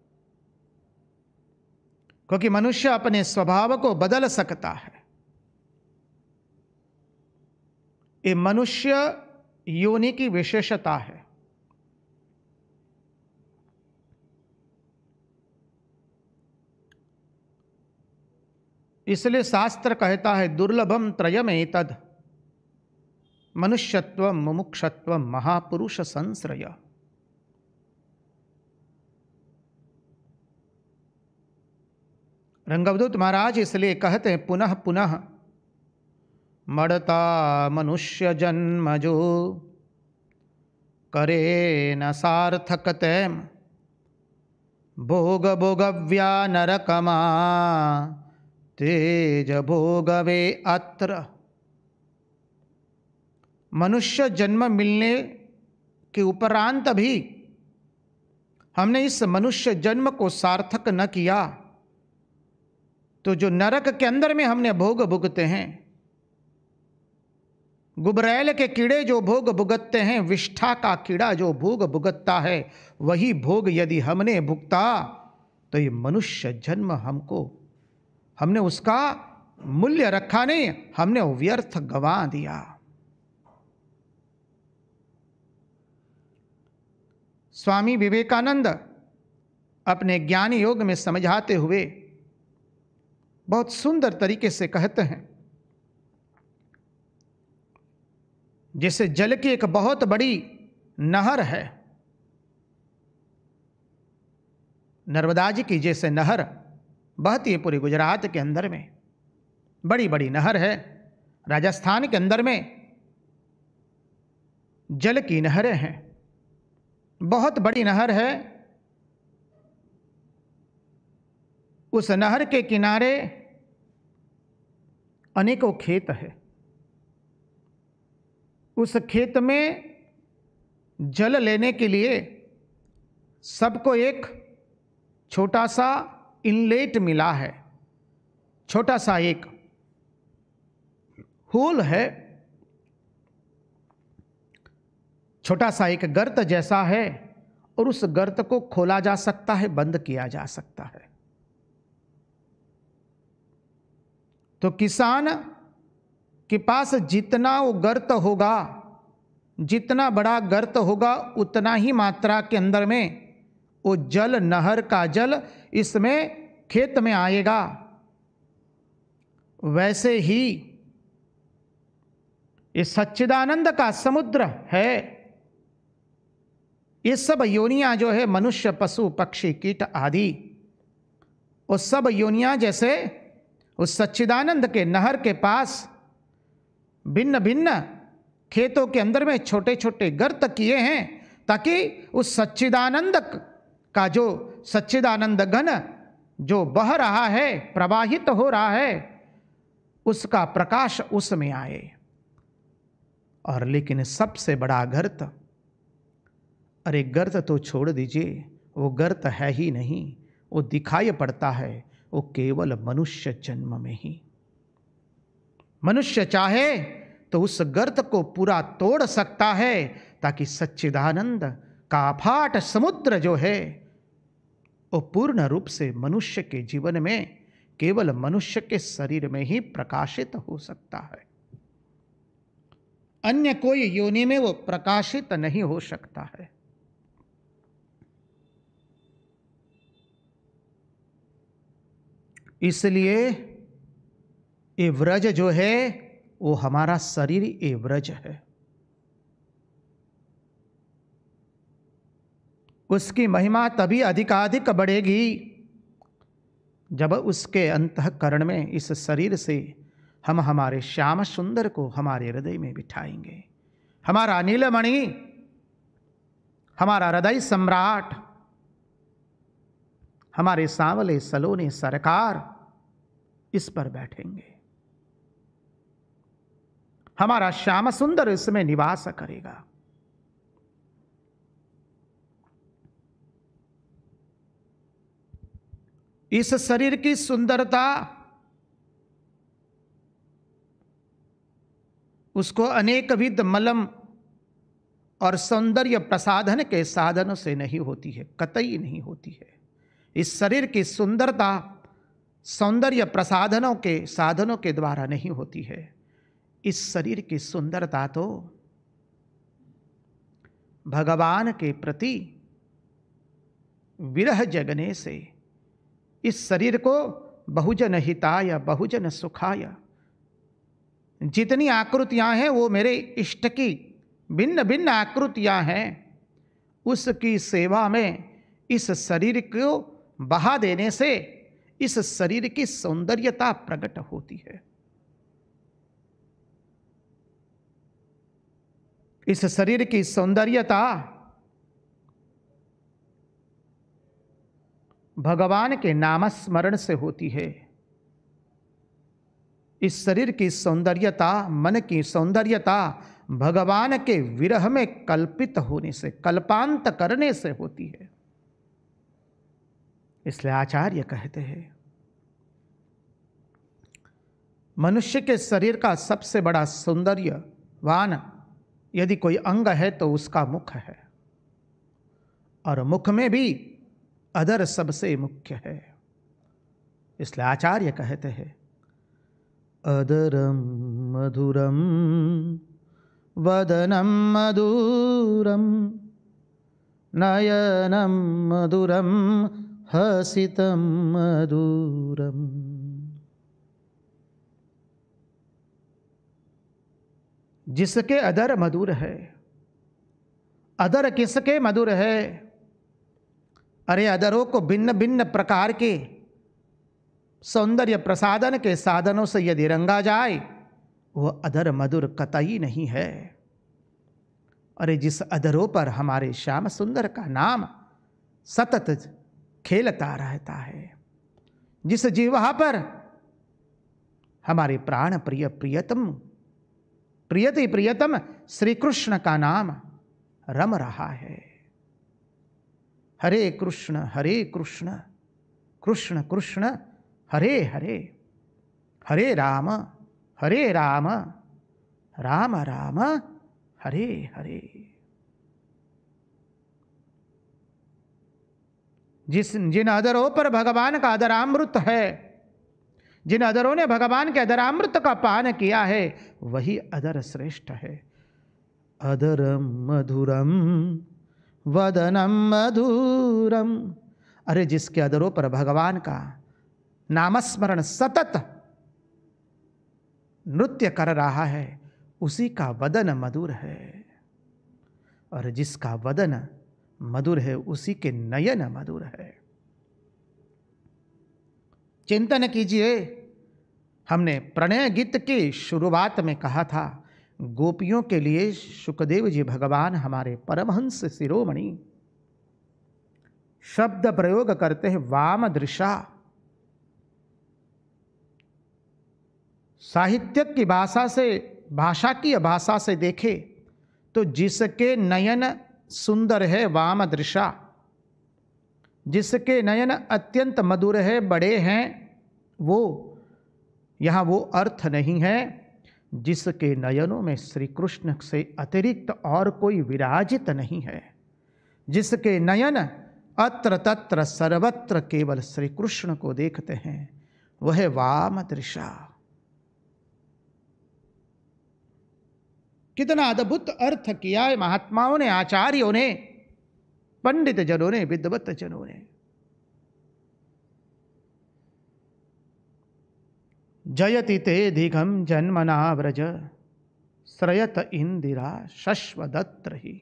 Speaker 1: क्योंकि मनुष्य अपने स्वभाव को बदल सकता है। ये मनुष्य योनि की विशेषता है। इसलिए शास्त्र कहता है, दुर्लभम त्रयमेतद् मनुष्यत्वम मुमुक्षत्वम महापुरुष संश्रय। रंगवदूत महाराज इसलिए कहते हैं, पुनः पुनः मड़ता मनुष्य जन्म जो करे न सार्थक तैम भोग भोगव्या नरकमा तेज भोगवे अत्र। मनुष्य जन्म मिलने के उपरांत भी हमने इस मनुष्य जन्म को सार्थक न किया, तो जो नरक के अंदर में हमने भोग भुगते हैं, गुबरैल के कीड़े जो भोग भुगतते हैं, विष्ठा का कीड़ा जो भोग भुगतता है, वही भोग यदि हमने भुगता तो ये मनुष्य जन्म हमने उसका मूल्य रखा नहीं, हमने व्यर्थ गंवा दिया। स्वामी विवेकानंद अपने ज्ञान योग में समझाते हुए बहुत सुंदर तरीके से कहते हैं, जैसे जल की एक बहुत बड़ी नहर है, नर्मदा जी की जैसे नहर बहती है पूरे गुजरात के अंदर में, बड़ी बड़ी नहर है। राजस्थान के अंदर में जल की नहरें हैं, बहुत बड़ी नहर है। उस नहर के किनारे अनेकों खेत है। उस खेत में जल लेने के लिए सबको एक छोटा सा इनलेट मिला है, छोटा सा एक होल है, छोटा सा एक गर्त जैसा है, और उस गर्त को खोला जा सकता है, बंद किया जा सकता है। तो किसान के पास जितना वो गर्त होगा, जितना बड़ा गर्त होगा, उतना ही मात्रा के अंदर में वो जल, नहर का जल इसमें खेत में आएगा। वैसे ही ये सच्चिदानंद का समुद्र है। ये सब योनियां जो है, मनुष्य पशु पक्षी कीट आदि, वो सब योनियां जैसे उस सच्चिदानंद के नहर के पास भिन्न भिन्न खेतों के अंदर में छोटे छोटे गर्त किए हैं, ताकि उस सच्चिदानंद का जो सच्चिदानंद घन जो बह रहा है, प्रवाहित हो रहा है, उसका प्रकाश उसमें आए। और लेकिन सबसे बड़ा गर्त, अरे गर्त तो छोड़ दीजिए, वो गर्त है ही नहीं, वो दिखाई पड़ता है वो केवल मनुष्य जन्म में ही। मनुष्य चाहे तो उस गर्त को पूरा तोड़ सकता है, ताकि सच्चिदानंद का अफाट समुद्र जो है वो पूर्ण रूप से मनुष्य के जीवन में केवल मनुष्य के शरीर में ही प्रकाशित हो सकता है। अन्य कोई योनि में वो प्रकाशित नहीं हो सकता है। इसलिए ये व्रज जो है वो हमारा शरीर ये व्रज है। उसकी महिमा तभी अधिकाधिक बढ़ेगी जब उसके अंतःकरण में इस शरीर से हम हमारे श्याम सुंदर को हमारे हृदय में बिठाएंगे। हमारा नीलमणि, हमारा हृदय सम्राट, हमारे सांवले सलोने सरकार इस पर बैठेंगे। हमारा श्याम सुंदर इसमें निवास करेगा। इस शरीर की सुंदरता उसको अनेक विध मलम और सौंदर्य प्रसाधन के साधनों से नहीं होती है, कतई नहीं होती है। इस शरीर की सुंदरता सौंदर्य प्रसाधनों के साधनों के द्वारा नहीं होती है। इस शरीर की सुंदरता तो भगवान के प्रति विरह जगने से, इस शरीर को बहुजन हिताय बहुजन सुखाय, जितनी आकृतियां हैं वो मेरे इष्ट की भिन्न भिन्न आकृतियां हैं, उसकी सेवा में इस शरीर को बहा देने से इस शरीर की सौंदर्यता प्रकट होती है। इस शरीर की सौंदर्यता भगवान के नामस्मरण से होती है। इस शरीर की सौंदर्यता, मन की सौंदर्यता भगवान के विरह में कल्पित होने से, कल्पांत करने से होती है। इसलिए आचार्य कहते हैं मनुष्य के शरीर का सबसे बड़ा सौंदर्यवान यदि कोई अंग है तो उसका मुख है, और मुख में भी अधर सबसे मुख्य है। इसलिए आचार्य कहते हैं अधरम मधुरम वदनम मधुरम नयनम मधुरम हसितम मधुरम। जिसके अधर मधुर है, अधर किसके मधुर है? अरे अधरों को भिन्न भिन्न प्रकार के सौंदर्य प्रसाधन के साधनों से यदि रंगा जाए वो अधर मधुर कतई नहीं है। अरे जिस अधरों पर हमारे श्याम सुंदर का नाम सतत खेलता रहता है, जिस जीवा पर हमारे प्राण प्रिय प्रियतम प्रियति प्रियतम श्री कृष्ण का नाम रम रहा है। हरे कृष्ण कृष्ण कृष्ण हरे हरे, हरे राम राम राम हरे हरे। जिन अधरों पर भगवान का अधरामृत है, जिन अधरों ने भगवान के अधरामृत का पान किया है, वही अधर श्रेष्ठ है। अधरम मधुरम वदनम मधुरम। अरे जिसके अधरों पर भगवान का नामस्मरण सतत नृत्य कर रहा है, उसी का वदन मधुर है, और जिसका वदन मधुर है उसी के नयन मधुर है। चिंतन कीजिए, हमने प्रणय गीत की शुरुआत में कहा था गोपियों के लिए शुकदेव जी भगवान हमारे परमहंस शिरोमणि शब्द प्रयोग करते हैं वाम दृशा। साहित्य की भाषा से, भाषा की भाषा से देखे तो जिसके नयन सुंदर है वाम दृशा, जिसके नयन अत्यंत मधुर है, बड़े हैं, वो यहाँ वो अर्थ नहीं है जिसके नयनों में श्री कृष्ण से अतिरिक्त और कोई विराजित नहीं है, जिसके नयन अत्र तत्र सर्वत्र केवल श्री कृष्ण को देखते हैं, वह वाम दृशा। कितना अद्भुत अर्थ किया है महात्माओं ने, आचार्यों ने, पंडित जनों ने, विद्वत जनों ने। जयति ते दिघम जन्मना व्रज श्रयत इंदिरा शश्वदत्र ही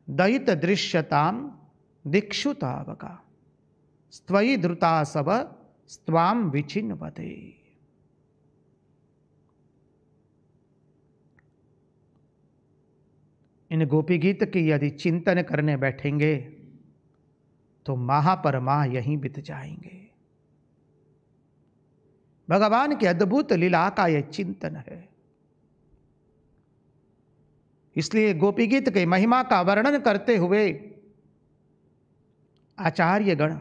Speaker 1: दयित दृश्यताम दिक्षुतावका स्त्वयि धृता सब स्वाम विचिन्वते। इन गोपी गीत की यदि चिंतन करने बैठेंगे तो महापरमा यहीं बीत जाएंगे। भगवान की अद्भुत लीला का यह चिंतन है। इसलिए गोपी गीत के महिमा का वर्णन करते हुए आचार्य गण,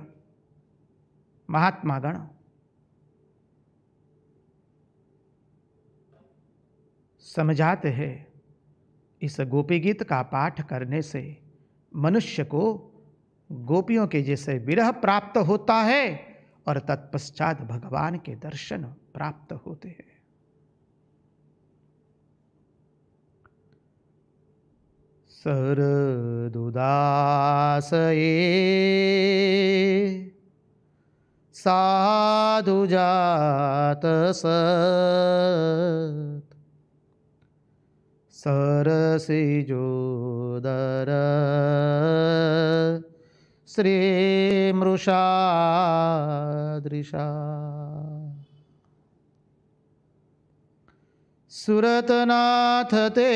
Speaker 1: महात्मा गण समझाते हैं, इस गोपी गीत का पाठ करने से मनुष्य को गोपियों के जैसे विरह प्राप्त होता है और तत्पश्चात भगवान के दर्शन प्राप्त होते हैं। शरदुदासये साधुजात सत् सरसिजोदर श्रीमृषा दृशा सुरतनाथ ते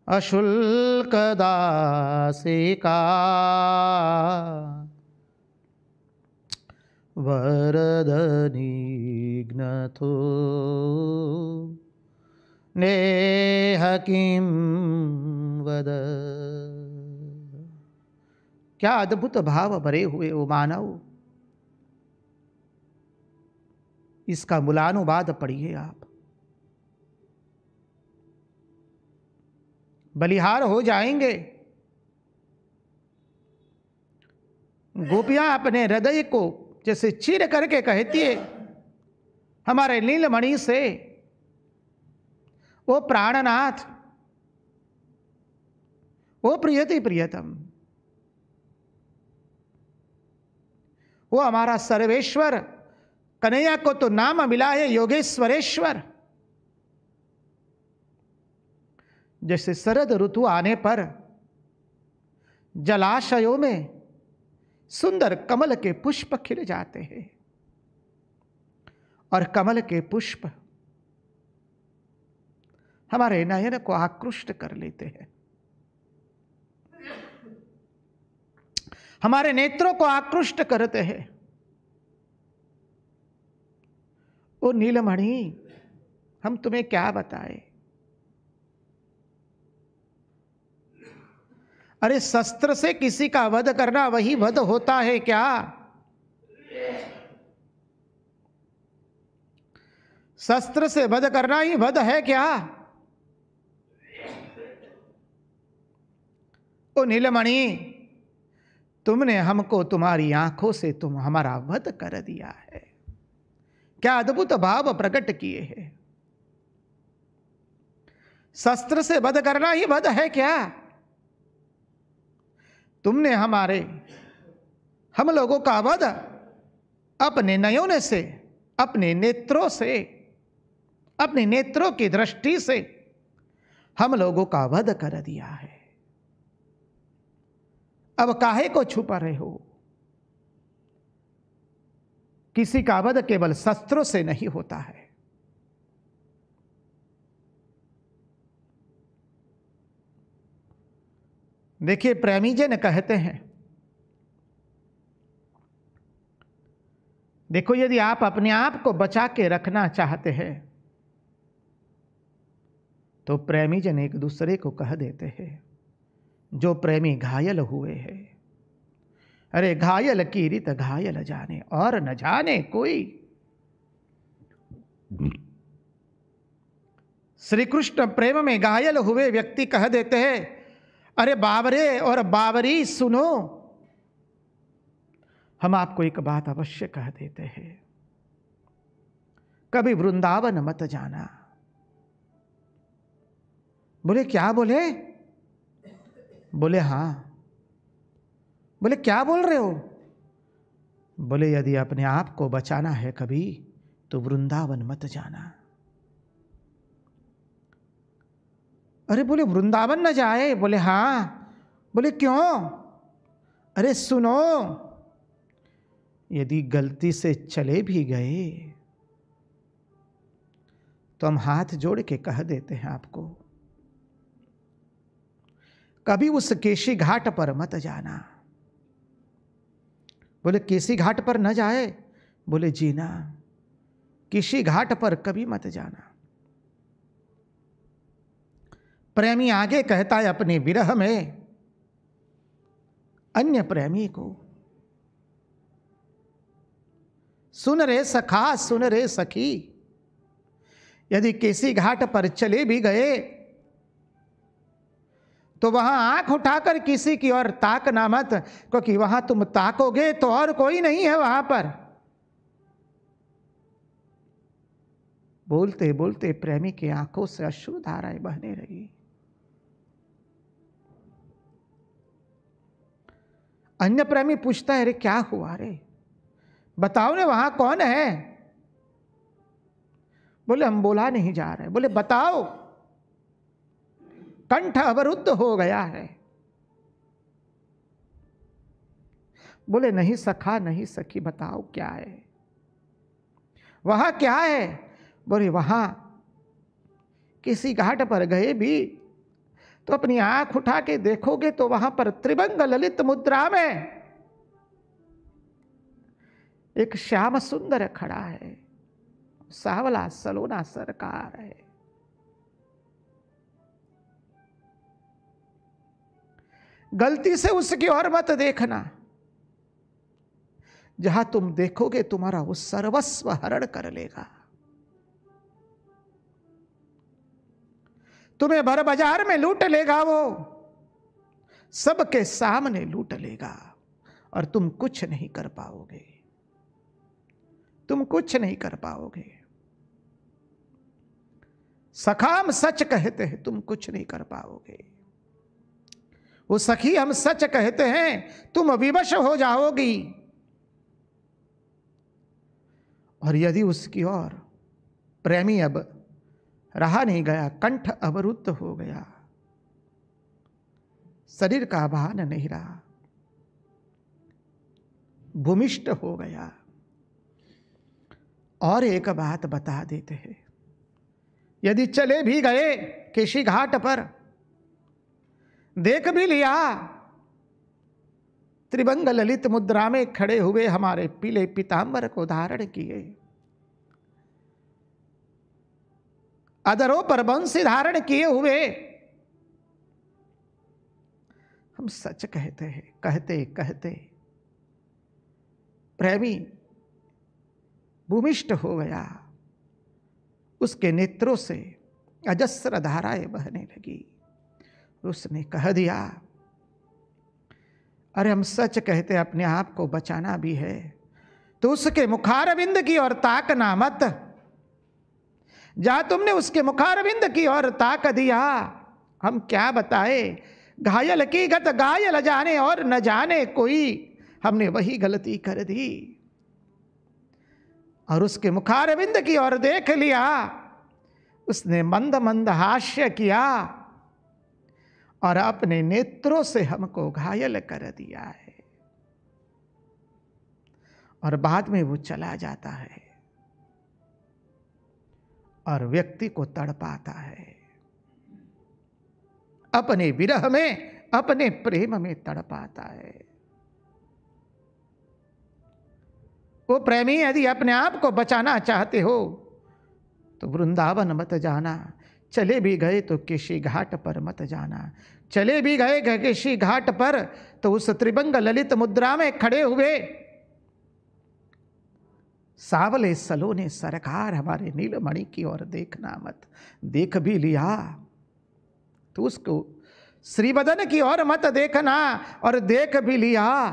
Speaker 1: अशुल्कदासिका वरदनिघ्नतो नेह किं वद। क्या अद्भुत भाव भरे हुए वो मानव, इसका मूलानुवाद पढ़िए आप। बलिहार हो जाएंगे। गोपियां अपने हृदय को जैसे चीर करके कहती है, हमारे नीलमणि से, वो प्राणनाथ, वो प्रियति प्रियतम, वो हमारा सर्वेश्वर, कन्हैया को तो नाम मिला है योगेश्वरेश्वर। जैसे शरद ऋतु आने पर जलाशयों में सुंदर कमल के पुष्प खिल जाते हैं और कमल के पुष्प हमारे नयन को आकृष्ट कर लेते हैं, हमारे नेत्रों को आकृष्ट करते हैं। ओ नीलमणि, हम तुम्हें क्या बताएं। अरे शस्त्र से किसी का वध करना वही वध होता है क्या? शस्त्र से वध करना ही वध है क्या? ओ नीलमणि, तुमने हमको तुम्हारी आंखों से तुम हमारा वध कर दिया है। क्या अद्भुत भाव प्रकट किए हैं। शस्त्र से वध करना ही वध है क्या? तुमने हम लोगों का वध अपने नयनों से, अपने नेत्रों से, अपने नेत्रों की दृष्टि से हम लोगों का वध कर दिया है। अब काहे को छुपा रहे हो? किसी का वध केवल शस्त्रों से नहीं होता है। देखिए, प्रेमी जन कहते हैं, देखो यदि आप अपने आप को बचा के रखना चाहते हैं तो प्रेमी जन एक दूसरे को कह देते हैं, जो प्रेमी घायल हुए हैं, अरे घायल की रीत घायल जाने और न जाने कोई। श्री कृष्ण प्रेम में घायल हुए व्यक्ति कह देते हैं, अरे बाबरे और बाबरी सुनो, हम आपको एक बात अवश्य कह देते हैं, कभी वृंदावन मत जाना। बोले क्या बोले? बोले हाँ। बोले क्या बोल रहे हो? बोले यदि अपने आप को बचाना है कभी तो वृंदावन मत जाना। अरे बोले वृंदावन न जाए? बोले हाँ। बोले क्यों? अरे सुनो, यदि गलती से चले भी गए तो हम हाथ जोड़ के कह देते हैं आपको, कभी उस केशी घाट पर मत जाना। बोले केसी घाट पर न जाए? बोले जी ना, केशी घाट पर कभी मत जाना। प्रेमी आगे कहता है अपने विरह में अन्य प्रेमी को, सुन रे सखा सुन रे सखी, यदि केसी घाट पर चले भी गए तो वहां आंख उठाकर किसी की ओर ताकना मत, क्योंकि वहां तुम ताकोगे तो और कोई नहीं है वहां पर। बोलते बोलते प्रेमी की आंखों से अश्रु धाराएं बहने लगी। अन्य प्रेमी पूछता है, अरे क्या हुआ रे, बताओ ने वहां कौन है? बोले हम बोला नहीं जा रहे। बोले बताओ, कंठ अवरुद्ध हो गया है। बोले नहीं सखा नहीं सखी, बताओ क्या है, वहां क्या है? बोले वहां किसी घाट पर गए भी तो अपनी आंख उठा के देखोगे तो वहां पर त्रिभंग ललित मुद्रा में एक श्याम सुंदर खड़ा है, सावला सलोना सरकार है। गलती से उसकी ओर मत देखना, जहां तुम देखोगे तुम्हारा वो सर्वस्व हरण कर लेगा, तुम्हें भर बाजार में लूट लेगा, वो सबके सामने लूट लेगा और तुम कुछ नहीं कर पाओगे, तुम कुछ नहीं कर पाओगे। सखा हम सच कहते हैं, तुम कुछ नहीं कर पाओगे। वो सखी हम सच कहते हैं, तुम विवश हो जाओगी। और यदि उसकी ओर प्रेमी अब रहा नहीं गया, कंठ अवरुद्ध हो गया, शरीर का भान नहीं रहा, भूमिष्ठ हो गया। और एक बात बता देते हैं, यदि चले भी गए केशी घाट पर, देख भी लिया त्रिभंग ललित मुद्रा में खड़े हुए हमारे पीले पीतांबर को धारण किए, अधरों पर बंसी धारण किए हुए, हम सच कहते हैं, कहते कहते प्रेमी भूमिष्ठ हो गया। उसके नेत्रों से अजस्र धाराएं बहने लगी। उसने कह दिया, अरे हम सच कहते, अपने आप को बचाना भी है तो उसके मुखारविंद की ओर ताकना मत। जहां तुमने उसके मुखारविंद की ओर ताक दिया, हम क्या बताए, घायल की गत घायल जाने और न जाने कोई, हमने वही गलती कर दी। और उसके मुखारविंद की ओर देख लिया, उसने मंद मंद हास्य किया और अपने नेत्रों से हमको घायल कर दिया है। और बाद में वो चला जाता है और व्यक्ति को तड़पाता है, अपने विरह में, अपने प्रेम में तड़पाता है। वो प्रेमी यदि अपने आप को बचाना चाहते हो तो वृंदावन मत जाना, चले भी गए तो केशी घाट पर मत जाना। चले भी गए केशी घाट पर तो उस त्रिभंग ललित मुद्रा में खड़े हुए सावले सलोने सरकार हमारे नीलमणि की ओर देखना मत। देख भी लिया तो उसको श्रीवदन की ओर मत देखना, और देख भी लिया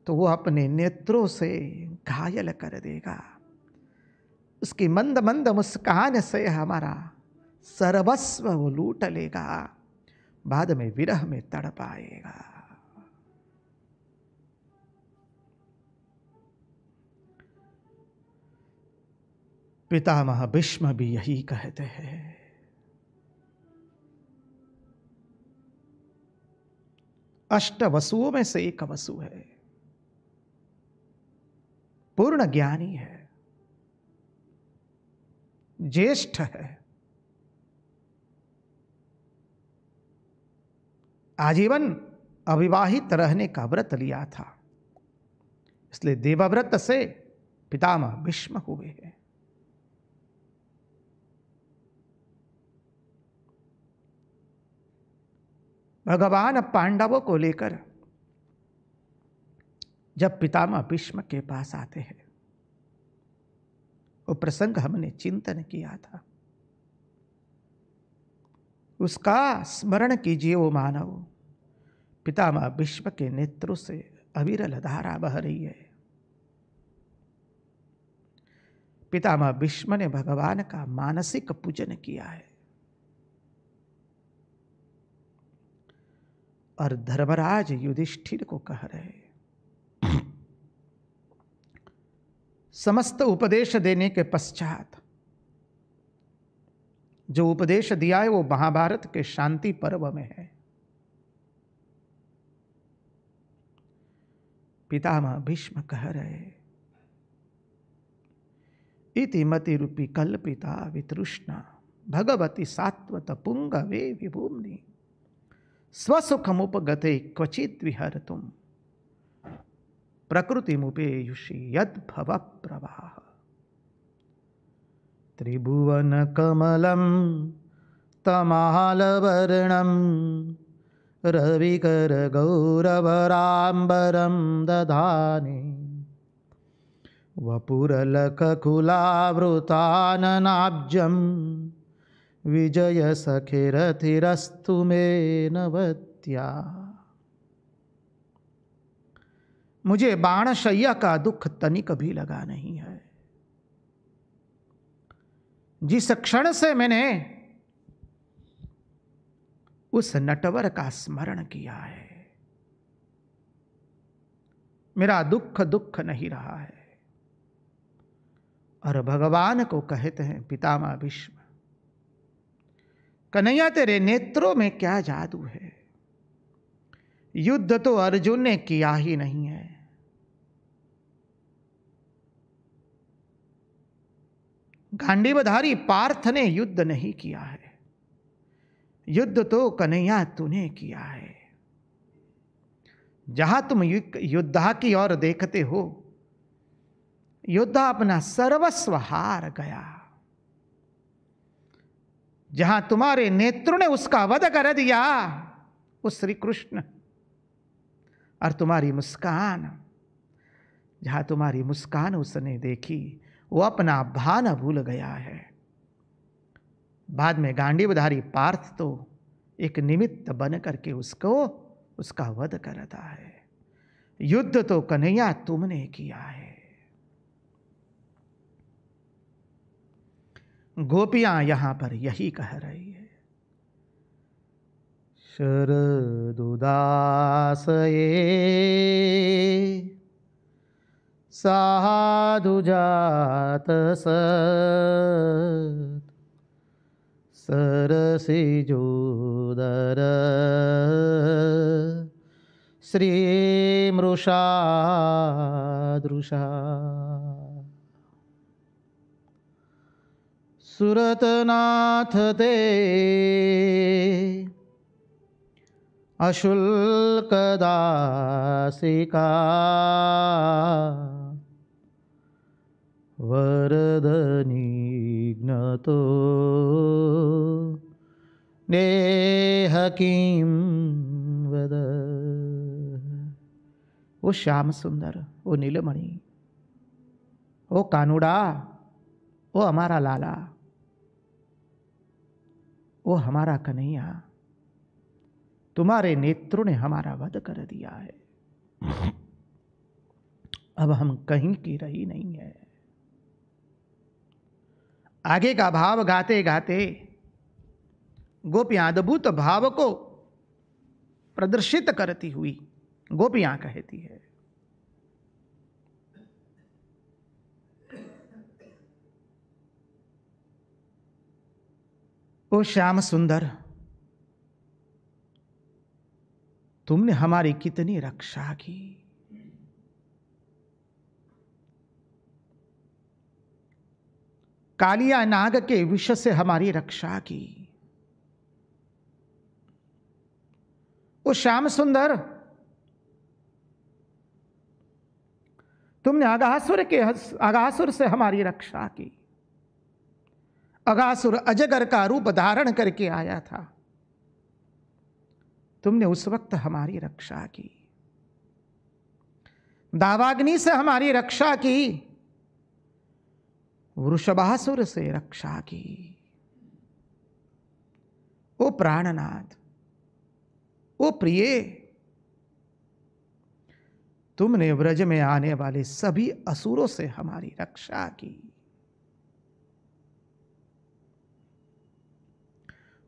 Speaker 1: तो वो अपने नेत्रों से घायल कर देगा। उसकी मंद मंद मुस्कान से हमारा सर्वस्व वो लूट लेगा, बाद में विरह में तड़पाएगा। पितामह भीष्म भी यही कहते हैं। अष्ट वसुओं में से एक वसु है, पूर्ण ज्ञानी है, ज्येष्ठ है, आजीवन अविवाहित रहने का व्रत लिया था, इसलिए देवव्रत से पितामह भीष्म हुए हैं। भगवान पांडवों को लेकर जब पितामह भीष्म के पास आते हैं, वो प्रसंग हमने चिंतन किया था, उसका स्मरण कीजिए। वो मानव पितामह भीष्म के नेत्रों से अविरल धारा बह रही है। पितामह भीष्म ने भगवान का मानसिक पूजन किया है, और धर्मराज युधिष्ठिर को कह रहे, समस्त उपदेश देने के पश्चात जो उपदेश दिया है वो महाभारत के शांति पर्व में है। पितामह भीष्म कह रहे, इति मति रूपी कल्पिता वितृष्णा भगवती सात्वत पुंगवे विभूम्नि स्वसुखमुपगते क्वचित विहरतुम प्रकृतिमुपेयुषि यद्भव प्रवाह। त्रिभुवन कमलं तमालवर्णं रविकर गौरवराम्बरं दधाने वपुरलककुलावृताननाब्जं विजय सखिरथिरस्तु मे नवत्या। मुझे बाणशय्या का दुख तनिक भी लगा नहीं है। जिस क्षण से मैंने उस नटवर का स्मरण किया है, मेरा दुख दुख नहीं रहा है। और भगवान को कहते हैं, पितामह भीष्म, कन्हैया तेरे नेत्रों में क्या जादू है? युद्ध तो अर्जुन ने किया ही नहीं है, गांडीवधारी पार्थ ने युद्ध नहीं किया है, युद्ध तो कन्हैया तूने किया है। जहां तुम योद्धा की ओर देखते हो, योद्धा अपना सर्वस्व हार गया। जहां तुम्हारे नेत्रों ने उसका वध कर दिया, वो श्री कृष्ण, और तुम्हारी मुस्कान, जहां तुम्हारी मुस्कान उसने देखी, वो अपना भान भूल गया है। बाद में गांडीवधारी पार्थ तो एक निमित्त बन करके उसका वध करता है। युद्ध तो कन्हैया तुमने किया है। गोपियां यहां पर यही कह रही है, शरदुदासये साधु जात सत सरसिजोदर श्रीमृषा दृशा सुरतनाथ ते अशुल्क दासिका वरदनिघ्नतो नेह किं वद। वो श्याम सुंदर, वो नीलमणि, वो कानुड़ा, वो हमारा लाला, वो हमारा कन्हैया, तुम्हारे नेत्रों ने हमारा वध कर दिया है, अब हम कहीं की रही नहीं है। आगे का भाव गाते गाते गोपियां अद्भुत भाव को प्रदर्शित करती हुई गोपियां कहती है, ओ श्याम सुंदर, तुमने हमारी कितनी रक्षा की। कालिया नाग के विष से हमारी रक्षा की। ओ श्याम सुंदर, तुमने अगासुर से हमारी रक्षा की। अगासुर अजगर का रूप धारण करके आया था, तुमने उस वक्त हमारी रक्षा की। दावाग्नि से हमारी रक्षा की, वृषभासुर से रक्षा की। ओ प्राणनाथ, ओ प्रिय, तुमने व्रज में आने वाले सभी असुरों से हमारी रक्षा की।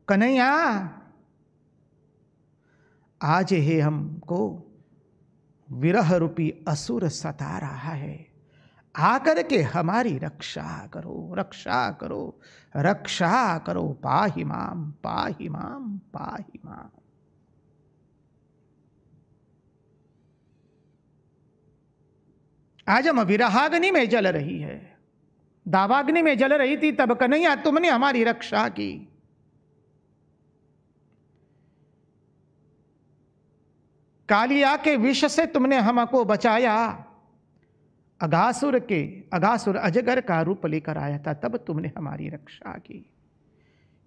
Speaker 1: कन्हैया, आज हे हमको विरह रूपी असुर सता रहा है, आकर के हमारी रक्षा करो, रक्षा करो, रक्षा करो। पाहि माम, पाहि माम, पाहि माम। आज हम विरहाग्नि में जल रही है, दावाग्नि में जल रही थी, तब कन्हैया तुमने हमारी रक्षा की। कालिया के विष से तुमने हमको बचाया। अगासुर अजगर का रूप लेकर आया था, तब तुमने हमारी रक्षा की।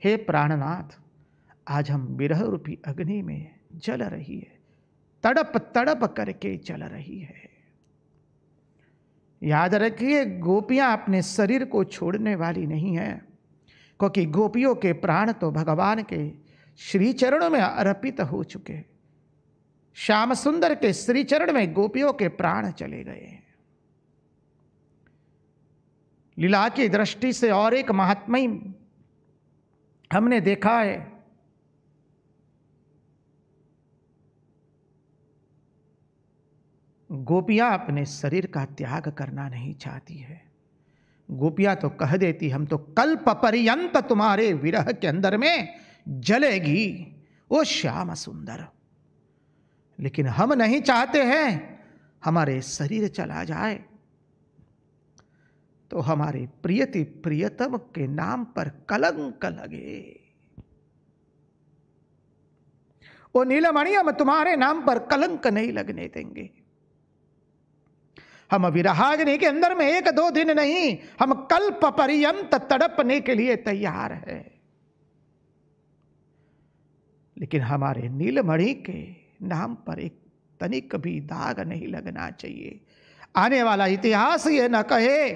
Speaker 1: हे प्राणनाथ, आज हम विरह रूपी अग्नि में जल रही है, तड़प तड़प करके जल रही है। याद रखिए, गोपियां अपने शरीर को छोड़ने वाली नहीं है, क्योंकि गोपियों के प्राण तो भगवान के श्री चरणों में अर्पित हो चुके। श्याम सुंदर के श्री चरण में गोपियों के प्राण चले गए। लीला की दृष्टि से और एक महात्म्य हमने देखा है। गोपियां अपने शरीर का त्याग करना नहीं चाहती है। गोपियां तो कह देती, हम तो कल्प पर्यंत तुम्हारे विरह के अंदर में जलेगी, ओ श्याम सुंदर। लेकिन हम नहीं चाहते हैं हमारे शरीर चला जाए तो हमारे प्रियति प्रियतम के नाम पर कलंक लगे। ओ नीलमणि, हम तुम्हारे नाम पर कलंक नहीं लगने देंगे। हम विरहाग्नि के अंदर में 1-2 दिन नहीं, हम कल्प पर्यंत तड़पने के लिए तैयार है। लेकिन हमारे नीलमणि के नाम पर एक तनिक भी दाग नहीं लगना चाहिए। आने वाला इतिहास ये न कहे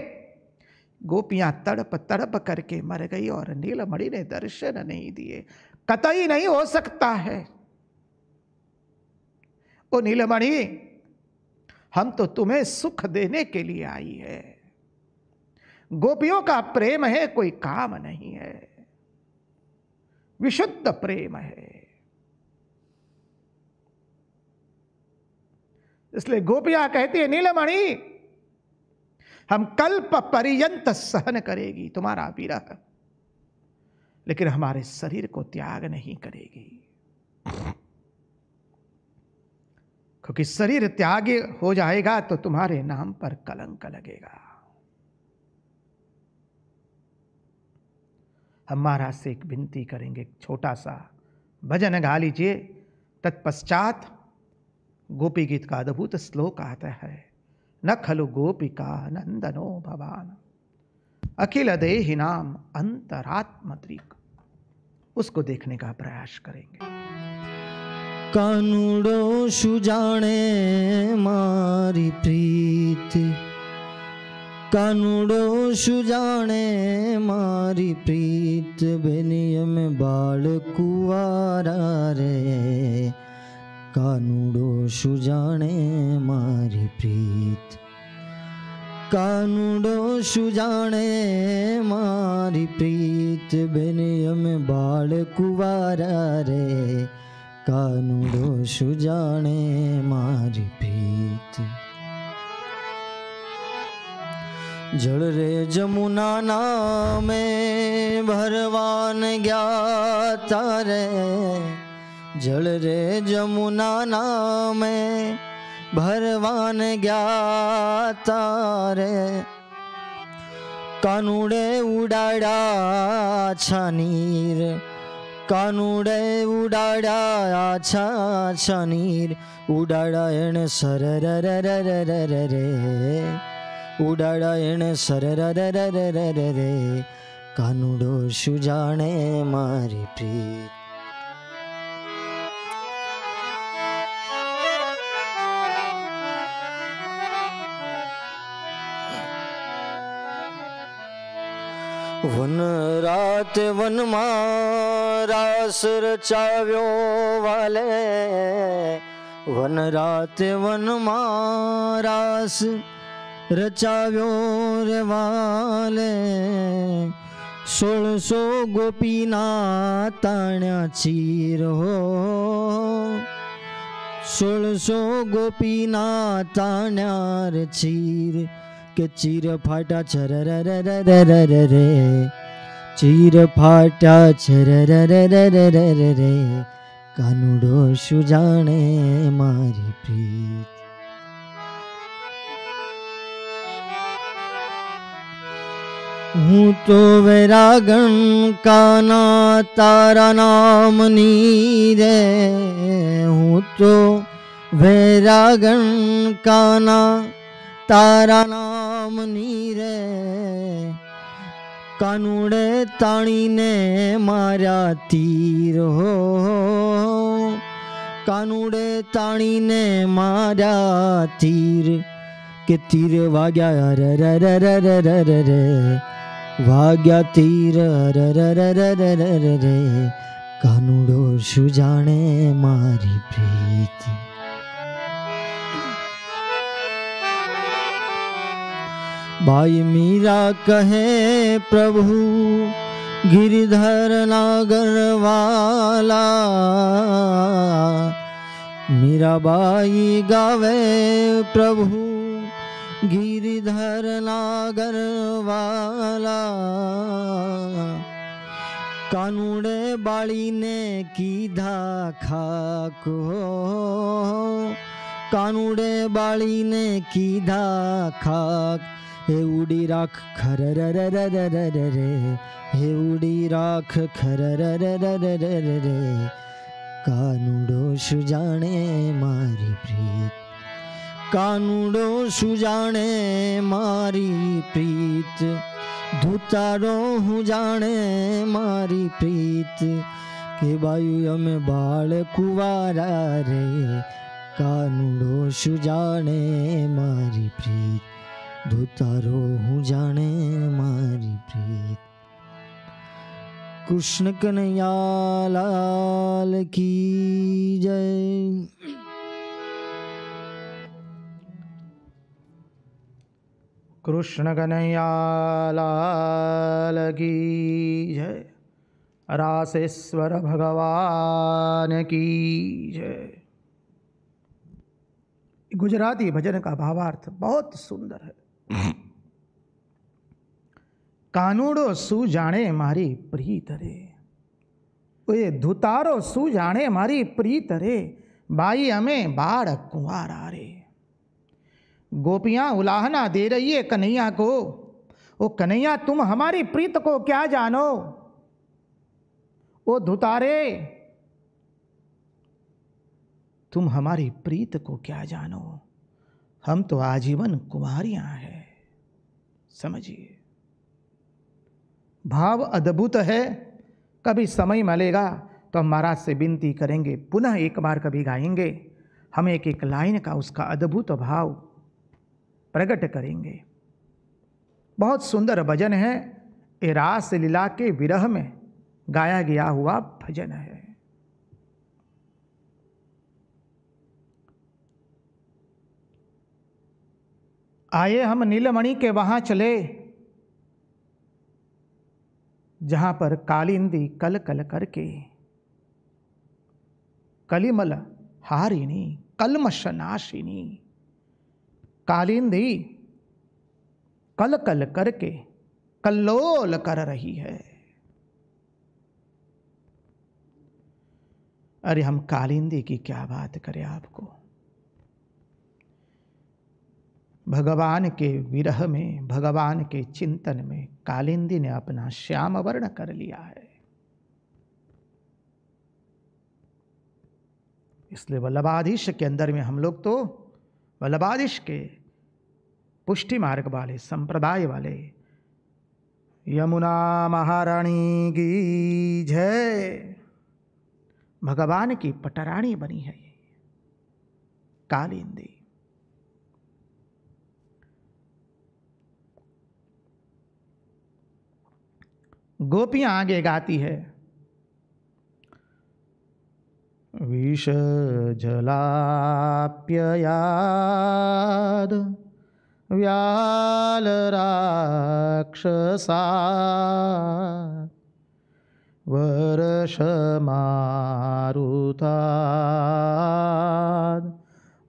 Speaker 1: गोपियां तड़प तड़प करके मर गई और नीलमणि ने दर्शन नहीं दिए। कतई नहीं हो सकता है। ओ नीलमणि, हम तो तुम्हें सुख देने के लिए आई है। गोपियों का प्रेम है, कोई काम नहीं है, विशुद्ध प्रेम है। इसलिए गोपियां कहती है, नीलमणि हम कल्प पर्यंत सहन करेगी तुम्हारा विरह, लेकिन हमारे शरीर को त्याग नहीं करेगी, क्योंकि शरीर त्याग हो जाएगा तो तुम्हारे नाम पर कलंक लगेगा। हम महाराज से एक विनती करेंगे, छोटा सा भजन गा लीजिए। तत्पश्चात गोपी गीत का अद्भुत श्लोक आता है, न खलु गोपिका नंदनो भवान अखिल देहि नाम अंतरात्मत्रिक। उसको देखने का प्रयास करेंगे।
Speaker 2: कानूड़ो सुजाने मारी प्रीत, કાનુડો સુજાણે મારી પ્રીત બેની અમે બાળ કુવારા રે કાનુડો સુજાણે મારી પ્રીત કાનુડો સુજાણે મારી પ્રીત બેની અમે બાળ કુવારા રે કાનુડો સુજાણે મારી પ્રીત जल रे जमुना नामे भरवान गया तारे जल रे जमुना नामे भरवान गया तारे कानूड़े उड़ाड़ा छानीर कानूड़े उड़ाड़ा छानीर उड़ाड़ा एण सर रे उड़ाड़ा एण सर रे कानूडो सुजाणे मारी प्रीत वन रात वन रास रचाव्यो वाले वन रात वन रास रचाव्यो रे वाले 1600 गोपीना ताण्या चीर हो 1600 गोपीना ताण्या रे चीर के चीर फाटा चर रे चीर फाटा चर रे कानूडो सुजाणे मारी प्रीत हूँ तो वैरागन काना तारा नाम नीरे हूँ तो वैरागन काना तारा नाम नीरे कानूड़े ताणी ने मारा तीर हो कानूड़े ताणी ने मारा तीर के तीर वाग्या रे वाग्या तीर रे कानूडो सुजाणे मारी प्रीत भाई मीरा कहे प्रभु गिरधर नागर वाला मीरा बाई गावे प्रभु गिरधर नागर वाला कानूड़े बाड़ी ने कीधा खाक हो कानूड़े बाड़ी ने कीधा खाक हे उड़ी राख खर रे हे उड़ी राख खर रे कानूड़ो सुजाणे मारी प्रीत कानूडो सुजाणे मारी प्रीत धूतारो हूँ जाने मारी प्रीत के बायु अमे बाल कुवारा रे कानूडो सुजाणे मारी प्रीत धूतारो हूँ जाने मारी प्रीत कृष्ण कन्हैया लाल की जय।
Speaker 1: कृष्ण कन्हैया लाल की जय। रासेश्वर भगवान की जय। गुजराती भजन का भावार्थ बहुत सुंदर है। कानूड़ो सू जाने मारी प्रीत रे ओए धुतारो सू जाने मारी प्रीत रे बाई हमें बाड़ कुंवारा रे। गोपियां उलाहना दे रही है कन्हैया को, ओ कन्हैया तुम हमारी प्रीत को क्या जानो, ओ धुतारे तुम हमारी प्रीत को क्या जानो, हम तो आजीवन कुंवारियां हैं। समझिए भाव अद्भुत है। कभी समय मिलेगा तो हम महाराज से विनती करेंगे, पुनः एक बार कभी गाएंगे, हम एक एक लाइन का उसका अद्भुत भाव प्रकट करेंगे। बहुत सुंदर भजन है। ये रास लीला के विरह में गाया गया हुआ भजन है। आइए हम नीलमणि के वहां चले, जहां पर कालिंदी कल कल करके कलिमल हारिणी कलमश नाशिनी कालिंदी कल कल करके कल्लोल कर रही है। अरे हम कालिंदी की क्या बात करें आपको। भगवान के विरह में, भगवान के चिंतन में कालिंदी ने अपना श्याम वर्ण कर लिया है। इसलिए वल्लभाधीश के अंदर में हम लोग तो वल्लभाधीश के पुष्टि मार्ग वाले, संप्रदाय वाले, यमुना महारानी की जय, भगवान की पटरानी बनी है ये कालिंदी। गोपियां आगे गाती है, विष जलाप्ययाद व्याल राक्षसा वर्ष मारुताद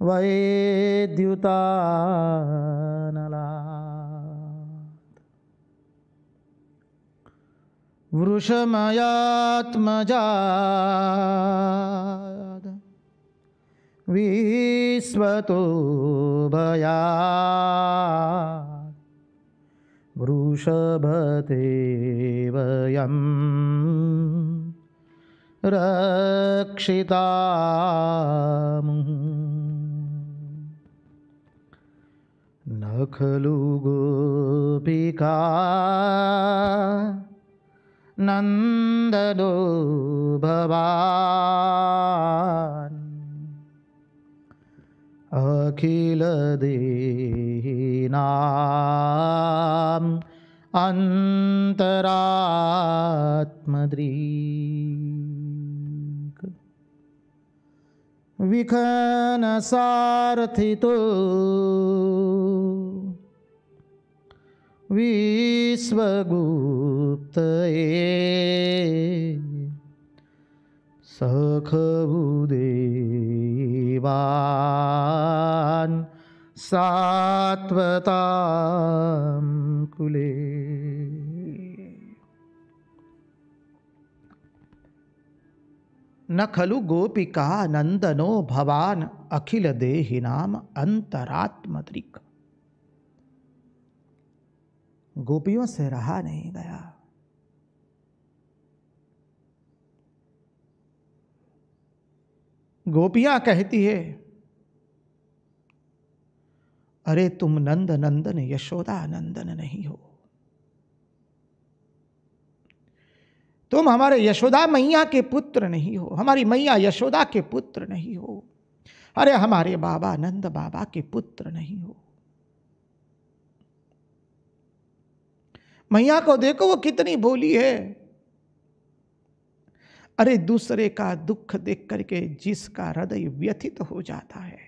Speaker 1: वैद्युतानला वृषमयात्मजाद विश्वतो भयात् वृषभते वयं रक्षितामुः न खलु गोपिका नंदनो भवान् अखिल देहिनां अंतरात्मदृक् विखन सारथितो विश्वगुप्तये सखबुदेवान् सात्वतां कुले। न खलु गोपिका नंदनो भवान अखिल देहिनाम अंतरात्मदृक्। गोपियों से रहा नहीं गया। गोपियां कहती है, अरे तुम नंद नंदन यशोदा नंदन नहीं हो, तुम हमारे यशोदा मैया के पुत्र नहीं हो, हमारी मैया यशोदा के पुत्र नहीं हो, अरे हमारे बाबा नंद बाबा के पुत्र नहीं हो। मैया को देखो वो कितनी भोली है। अरे दूसरे का दुख देख करके जिसका हृदय व्यथित हो जाता है,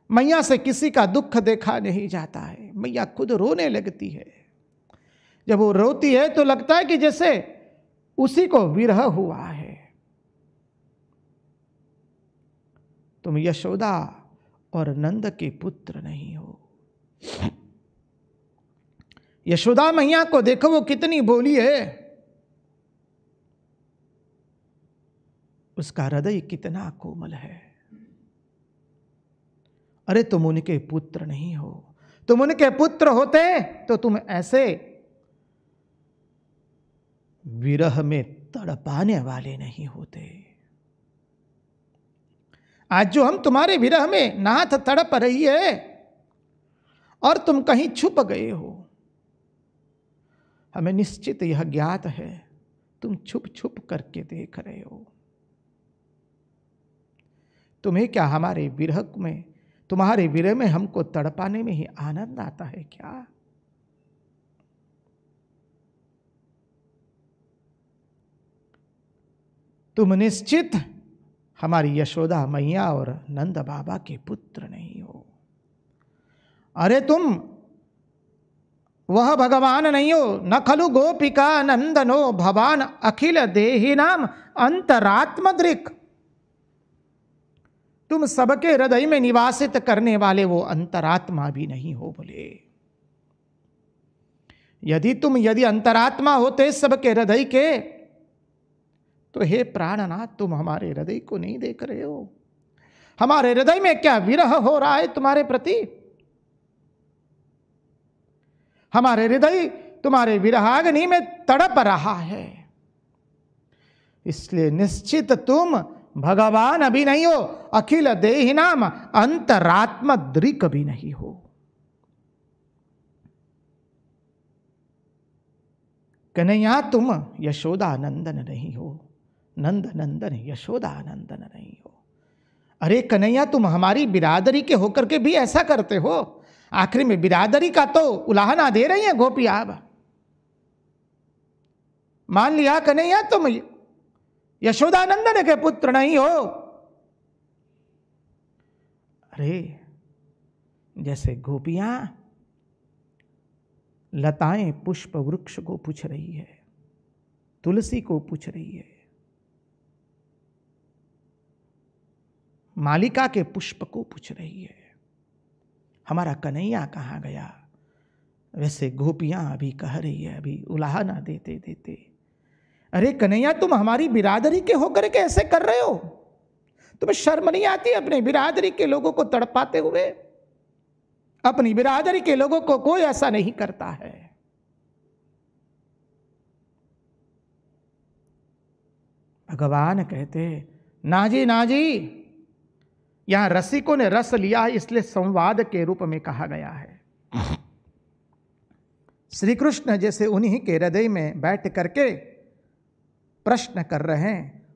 Speaker 1: मैया से किसी का दुख देखा नहीं जाता है। मैया खुद रोने लगती है। जब वो रोती है तो लगता है कि जैसे उसी को विरह हुआ है। तुम यशोदा और नंद के पुत्र नहीं हो। यशोदा मैया को देखो वो कितनी भोली है, उसका हृदय कितना कोमल है। अरे तुम उनके पुत्र नहीं हो। तुम उनके पुत्र होते तो तुम ऐसे विरह में तड़पाने वाले नहीं होते। आज जो हम तुम्हारे विरह में नाथ तड़प रही है और तुम कहीं छुप गए हो, हमें निश्चित यह ज्ञात है तुम छुप छुप करके देख रहे हो। तुम्हें क्या हमारे विरह में तुम्हारे विरह में हमको तड़पाने में ही आनंद आता है क्या? तुम निश्चित हमारी यशोदा मैया और नंद बाबा के पुत्र नहीं हो। अरे तुम वह भगवान नहीं हो। न खलु गोपिका नंदनो भवान अखिल देहि नाम अंतरात्मदृक्। तुम सबके हृदय में निवासित करने वाले वो अंतरात्मा भी नहीं हो बोले। यदि अंतरात्मा होते सबके हृदय के, तो हे प्राणनाथ तुम हमारे हृदय को नहीं देख रहे हो। हमारे हृदय में क्या विरह हो रहा है तुम्हारे प्रति। हमारे हृदय तुम्हारे विरहाग्नि में तड़प रहा है। इसलिए निश्चित तुम भगवान अभी नहीं हो, अखिल देहि नाम अंतरात्म दृक् भी नहीं हो। कन्हैया तुम यशोदा नंदन नहीं हो, नंद नंदन यशोदा नंदन नहीं हो। अरे कन्हैया तुम हमारी बिरादरी के होकर के भी ऐसा करते हो। आखिर में बिरादरी का तो उलाहना दे रही है गोपी आप। मान लिया कन्हैया तुम यशोदा नंदन के पुत्र नहीं हो। अरे जैसे गोपियां लताएं पुष्प वृक्ष को पूछ रही है, तुलसी को पूछ रही है, मालिका के पुष्प को पूछ रही है, हमारा कन्हैया कहाँ गया, वैसे गोपियां अभी कह रही है, अभी उलाहना देते देते। अरे कन्हैया तुम हमारी बिरादरी के होकर के ऐसे कर रहे हो। तुम्हें शर्म नहीं आती अपने बिरादरी के लोगों को तड़पाते हुए? अपनी बिरादरी के लोगों को कोई ऐसा नहीं करता है। भगवान कहते ना जी ना जी, यहां रसिकों ने रस लिया है इसलिए संवाद के रूप में कहा गया है। श्री कृष्ण जैसे उन्हीं के हृदय में बैठ करके प्रश्न कर रहे हैं,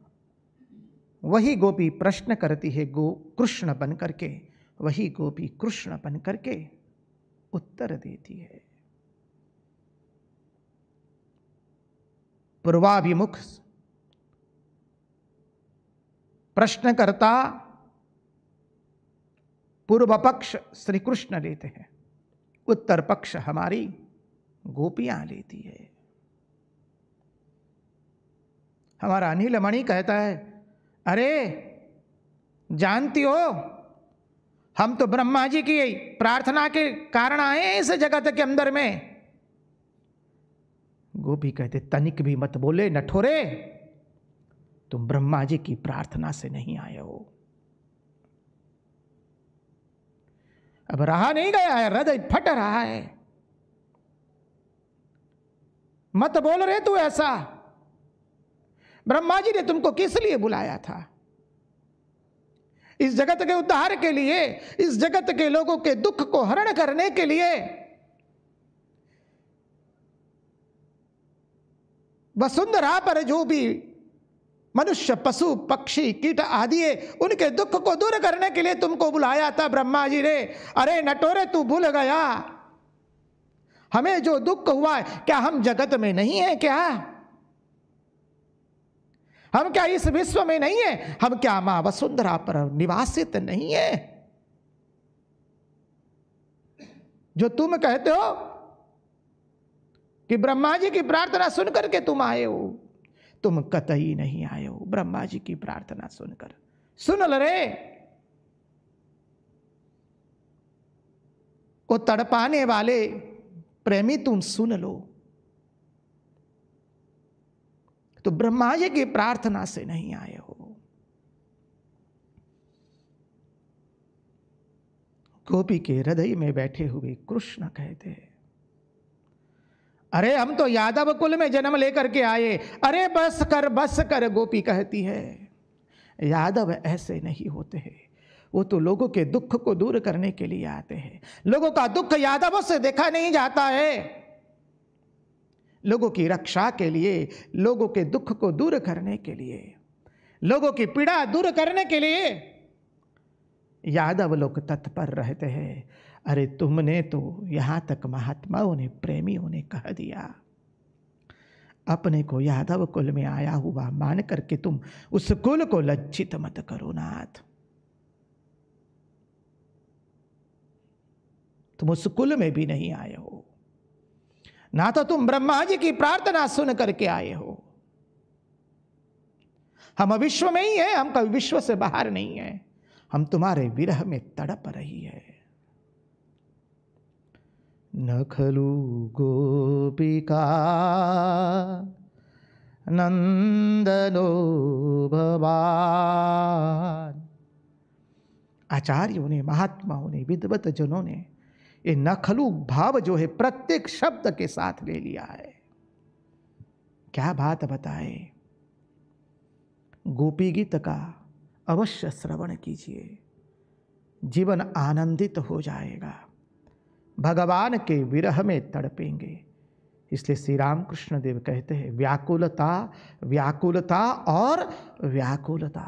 Speaker 1: वही गोपी प्रश्न करती है कृष्ण बन करके, वही गोपी कृष्ण बन करके उत्तर देती है। पूर्वाभिमुख प्रश्नकर्ता पूर्व पक्ष श्री कृष्ण लेते हैं, उत्तर पक्ष हमारी गोपियां लेती है। हमारा अनिल मणि कहता है, अरे जानती हो हम तो ब्रह्मा जी की प्रार्थना के कारण आए हैं इस जगत के अंदर में। गोपी कहते तनिक भी मत बोले नठोरे, तुम ब्रह्मा जी की प्रार्थना से नहीं आए हो। अब रहा नहीं गया है, हृदय फट रहा है, मत बोल रहे तू ऐसा। ब्रह्मा जी ने तुमको किस लिए बुलाया था? इस जगत के उद्धार के लिए, इस जगत के लोगों के दुख को हरण करने के लिए। वसुंधरा पर जो भी मनुष्य पशु पक्षी कीट आदि है, उनके दुख को दूर करने के लिए तुमको बुलाया था ब्रह्मा जी ने। अरे नटोरे तू भूल गया, हमें जो दुख हुआ है क्या हम जगत में नहीं है क्या? हम क्या इस विश्व में नहीं है? हम क्या मां वसुंधरा पर निवासित नहीं है? जो तुम कहते हो कि ब्रह्मा जी की प्रार्थना सुनकर के तुम आए हो, तुम कतई नहीं आए हो ब्रह्मा जी की प्रार्थना सुनकर। सुन ल रे, को तड़पाने वाले प्रेमी तुम सुन लो, तो ब्रह्मा जी की प्रार्थना से नहीं आए हो। गोपी के हृदय में बैठे हुए कृष्ण कहते हैं, अरे हम तो यादव कुल में जन्म लेकर के आए। अरे बस कर गोपी कहती है, यादव ऐसे नहीं होते हैं, वो तो लोगों के दुख को दूर करने के लिए आते हैं। लोगों का दुख यादवों से देखा नहीं जाता है। लोगों की रक्षा के लिए, लोगों के दुख को दूर करने के लिए, लोगों की पीड़ा दूर करने के लिए यादव लोग तत्पर रहते हैं। अरे तुमने तो यहाँ तक महात्माओं ने, प्रेमियों ने कह दिया, अपने को यादव कुल में आया हुआ मान करके तुम उस कुल को लज्जित मत करो नाथ। तुम उस कुल में भी नहीं आए हो, ना तो तुम ब्रह्मा जी की प्रार्थना सुन करके आए हो। हम विश्व में ही हैं, हम कभी विश्व से बाहर नहीं हैं। हम तुम्हारे विरह में तड़प रही है। न खलु गोपिका नंदनो भवान। आचार्यों ने, महात्माओं ने, विद्वत जनों ने ये नखलू भाव जो है प्रत्येक शब्द के साथ ले लिया है। क्या बात बताए। गोपी गीत का अवश्य श्रवण कीजिए, जीवन आनंदित हो जाएगा। भगवान के विरह में तड़पेंगे। इसलिए श्री रामकृष्ण देव कहते हैं व्याकुलता, व्याकुलता और व्याकुलता।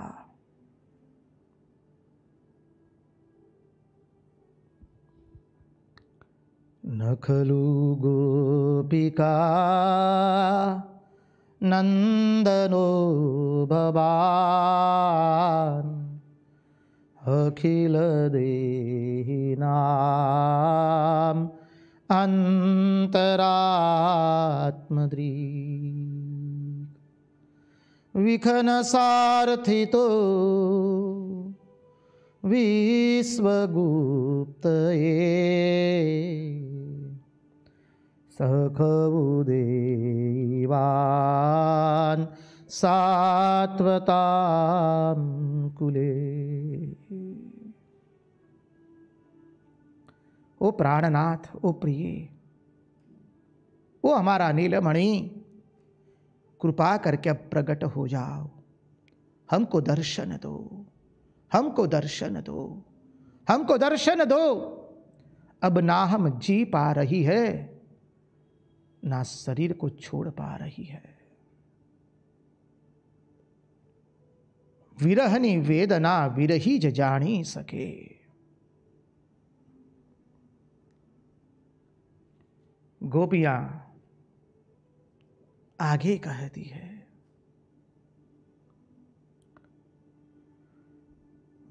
Speaker 1: न खलु गोपिका नंदनो भवान अखिल देहिनाम अंतरात्मदृक् विखन सारथितो विश्वगुप्तये सखवुदेवान् सात्वतां कुले। ओ प्राणनाथ, ओ प्रिय, ओ हमारा नीलमणि, कृपा करके अब प्रकट हो जाओ। हमको दर्शन दो, हमको दर्शन दो, हमको दर्शन दो। अब ना हम जी पा रही है, ना शरीर को छोड़ पा रही है। विरहनी वेदना विरही ज जानी सके। गोपियां आगे कहती है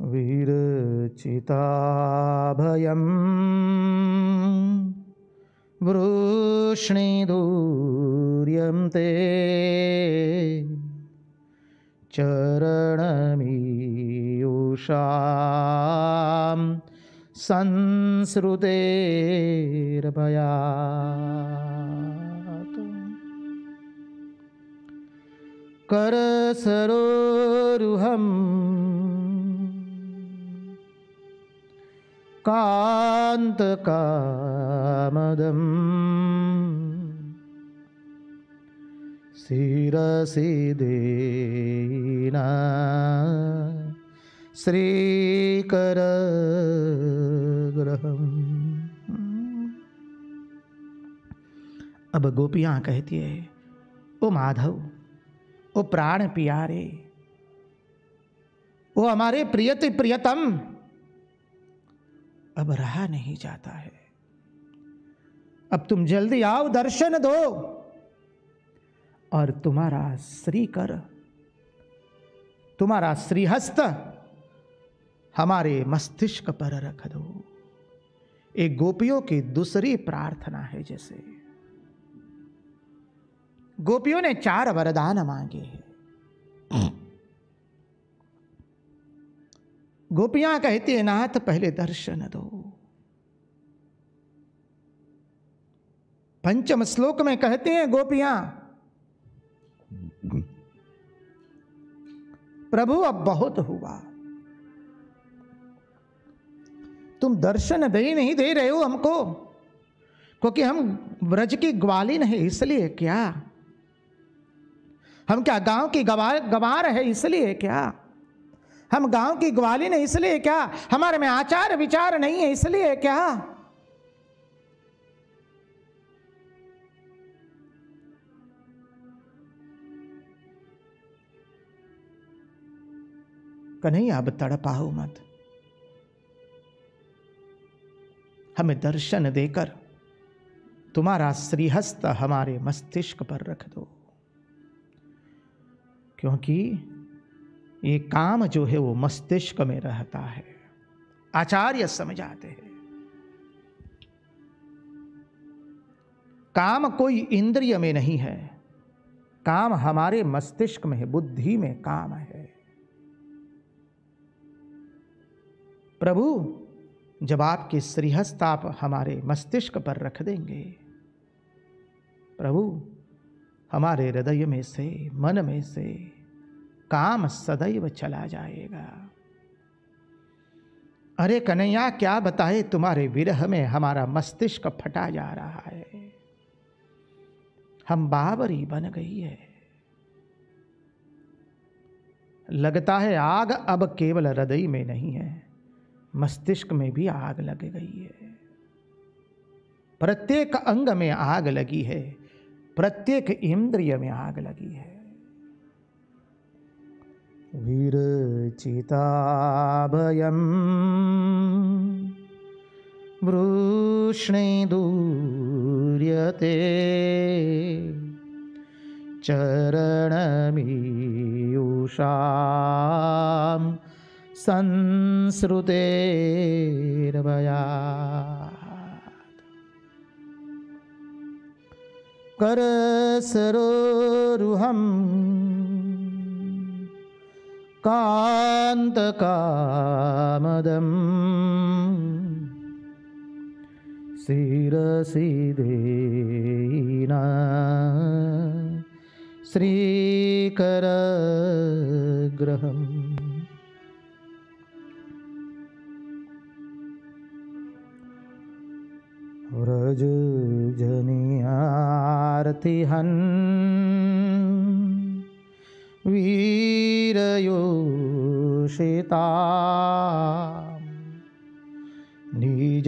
Speaker 1: विरचिता भयम् वृष्णिधूर्यं ते चरणमीयुषां संसृतेर्भयात् करसरोरुहम् कान्तकामदम् शिरसि देना श्रीकरग्रहम्। अब गोपियां कहती है ओ माधव, ओ प्राण प्यारे, ओ हमारे प्रियति प्रियतम, अब रहा नहीं जाता है। अब तुम जल्दी आओ, दर्शन दो और तुम्हारा श्रीकर, तुम्हारा श्रीहस्त हमारे मस्तिष्क पर रख दो। एक गोपियों की दूसरी प्रार्थना है। जैसे गोपियों ने 4 वरदान मांगे हैं। गोपियां कहती है नाथ पहले दर्शन दो। पंचम श्लोक में कहते हैं गोपियां प्रभु अब बहुत हुआ, तुम दर्शन दे नहीं दे रहे हो हमको, क्योंकि हम ब्रज की ग्वालिन है इसलिए क्या? हम क्या गांव की गवार है इसलिए क्या? हम गांव की ग्वालिन है इसलिए क्या? हमारे में आचार विचार नहीं है इसलिए क्या? कन्हैया अब तड़पाओ मत, हमें दर्शन देकर तुम्हारा श्रीहस्त हमारे मस्तिष्क पर रख दो, क्योंकि ये काम जो है वो मस्तिष्क में रहता है। आचार्य समझाते हैं काम कोई इंद्रिय में नहीं है, काम हमारे मस्तिष्क में है, बुद्धि में काम है। प्रभु जब आपके श्रीहस्त आप हमारे मस्तिष्क पर रख देंगे, प्रभु हमारे हृदय में से, मन में से काम सदैव चला जाएगा। अरे कन्हैया क्या बताए, तुम्हारे विरह में हमारा मस्तिष्क फटा जा रहा है, हम बावरी बन गई है। लगता है आग अब केवल हृदय में नहीं है, मस्तिष्क में भी आग लग गई है। प्रत्येक अंग में आग लगी है, प्रत्येक इंद्रिय में आग लगी है। विरचिताभयं वृष्णे दूर्यते चरणमीयुषां संसृतेर्भयात् करसरोरुहम् कान्तकामदम् शिरसि देयिना श्रीकरग्रहम्। व्रजजनियार्तिहन् वीरयोषिता निजजनस्मय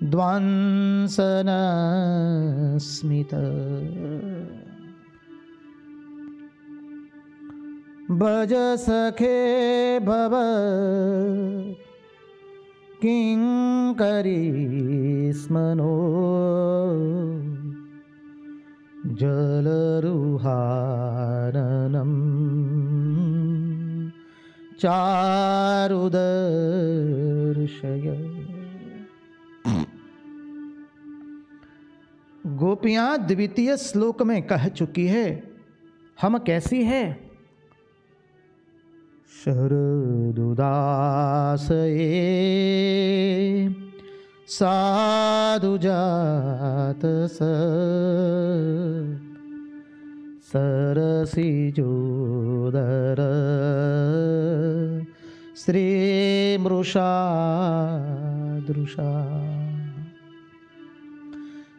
Speaker 1: ध्वंसनस्मित भज सखे भव किंकरी स्मनो जलरुहाननं चारुदर्शय। गोपियां द्वितीय श्लोक में कह चुकी है हम कैसी है। शरदुदासये साधुजात सरसिजोदर श्रीमृषादृशा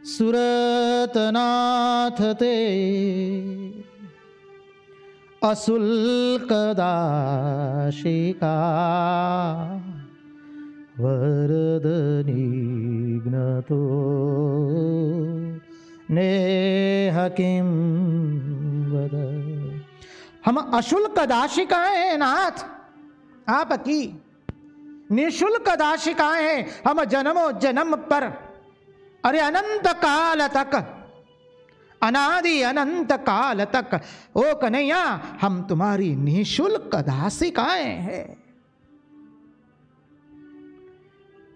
Speaker 1: सुरतनाथ ते अशुल्कदाशिका वरदनिघ्नतो नेह किं वद। हम अशुल्क दाशिकाएं हैं नाथ आपकी, निशुल्क दाशिकाएं हैं हम जन्मों जन्म पर, अरे अनंत काल तक, अनादि अनंत काल तक ओ कन्हैया हम तुम्हारी निशुल्क दासिकाएं हैं।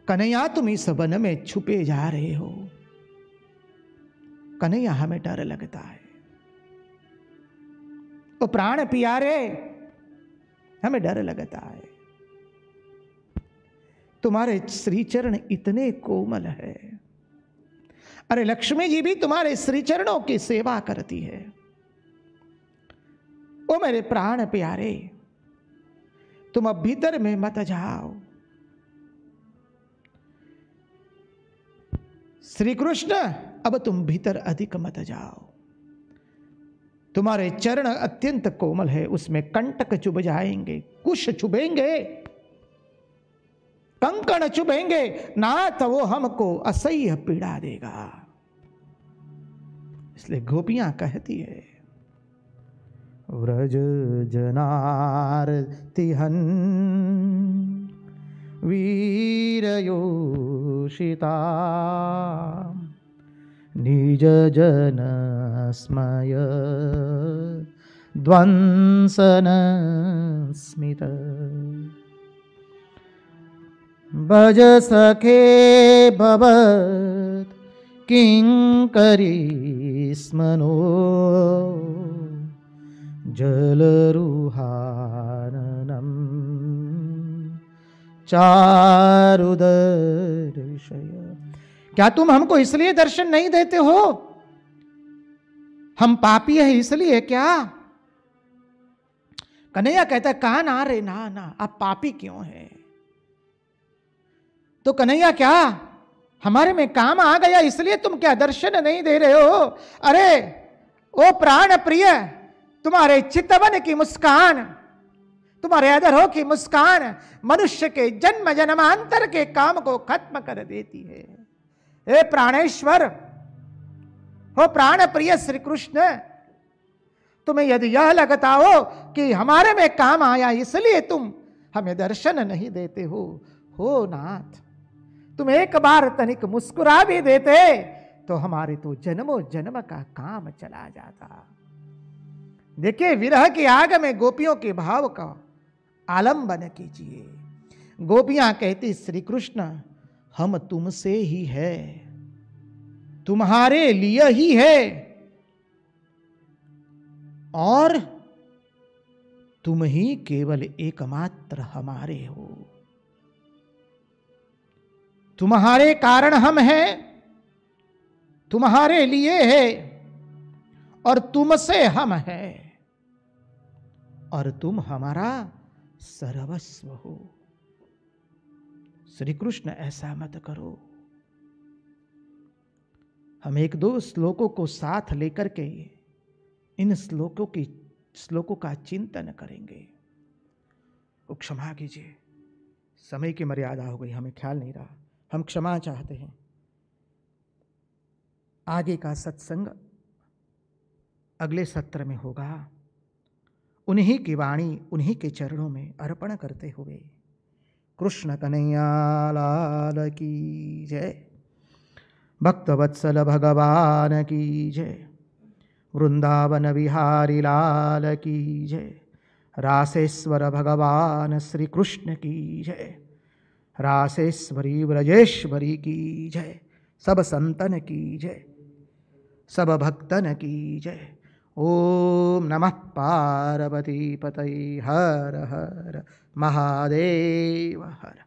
Speaker 1: कन्हैया तुम इस वन में छुपे जा रहे हो, कन्हैया हमें डर लगता है। ओ प्राण प्यारे हमें डर लगता है। तुम्हारे श्री चरण इतने कोमल है, अरे लक्ष्मी जी भी तुम्हारे श्री चरणों की सेवा करती है। ओ मेरे प्राण प्यारे तुम अब भीतर में मत जाओ। श्री कृष्ण अब तुम भीतर अधिक मत जाओ। तुम्हारे चरण अत्यंत कोमल है, उसमें कंटक चुभ जाएंगे, कुश चुभेंगे, कंकण चुभेंगे ना, तो वो हमको असह्य पीड़ा देगा। इसलिए गोपियां कहती है व्रज जनार्तिहन् वीरयोषिता निजजनस्मय ध्वंसन स्मित भज सखे भवत् किंकरीस्मनो जलरुहाननं चारुदर्शय। क्या तुम हमको इसलिए दर्शन नहीं देते हो? हम पापी हैं इसलिए क्या? कन्हैया कहता है कहा ना रे, ना ना, आप पापी क्यों हैं? तो कन्हैया क्या हमारे में काम आ गया इसलिए तुम क्या दर्शन नहीं दे रहे हो? अरे ओ प्राण प्रिय, तुम्हारे चितवन की मुस्कान, तुम्हारे अधरों की मुस्कान मनुष्य के जन्म जन्मांतर के काम को खत्म कर देती है। हे प्राणेश्वर, हो प्राण प्रिय श्री कृष्ण, तुम्हें यदि यह लगता हो कि हमारे में काम आया इसलिए तुम हमें दर्शन नहीं देते हो नाथ, तुम एक बार तनिक मुस्कुरा भी देते तो हमारे तो जन्मों जन्म का काम चला जाता। देखिए विरह की आग में गोपियों के भाव का आलंबन कीजिए। गोपियां कहती श्री कृष्ण हम तुमसे ही है, तुम्हारे लिए ही है, और तुम ही केवल एकमात्र हमारे हो। तुम्हारे कारण हम हैं, तुम्हारे लिए है, और तुमसे हम हैं, और तुम हमारा सर्वस्व हो। श्री कृष्ण ऐसा मत करो। हम एक दो श्लोकों को साथ लेकर के इन श्लोकों का चिंतन करेंगे। वो क्षमा कीजिए, समय की मर्यादा हो गई, हमें ख्याल नहीं रहा, हम क्षमा चाहते हैं। आगे का सत्संग अगले सत्र में होगा। उन्हीं की वाणी उन्हीं के चरणों में अर्पण करते हुए कृष्ण कन्हैया लाल की जय, भक्तवत्सल भगवान की जय, वृंदावन विहारी लाल की जय, रासेश्वर भगवान श्री कृष्ण की जय, रासेश्वरी ब्रजेश्वरी की जय, सब संतन की जय, सब भक्तन की जय। ओम नमः पार्वती पतये हर हर महादेव हर।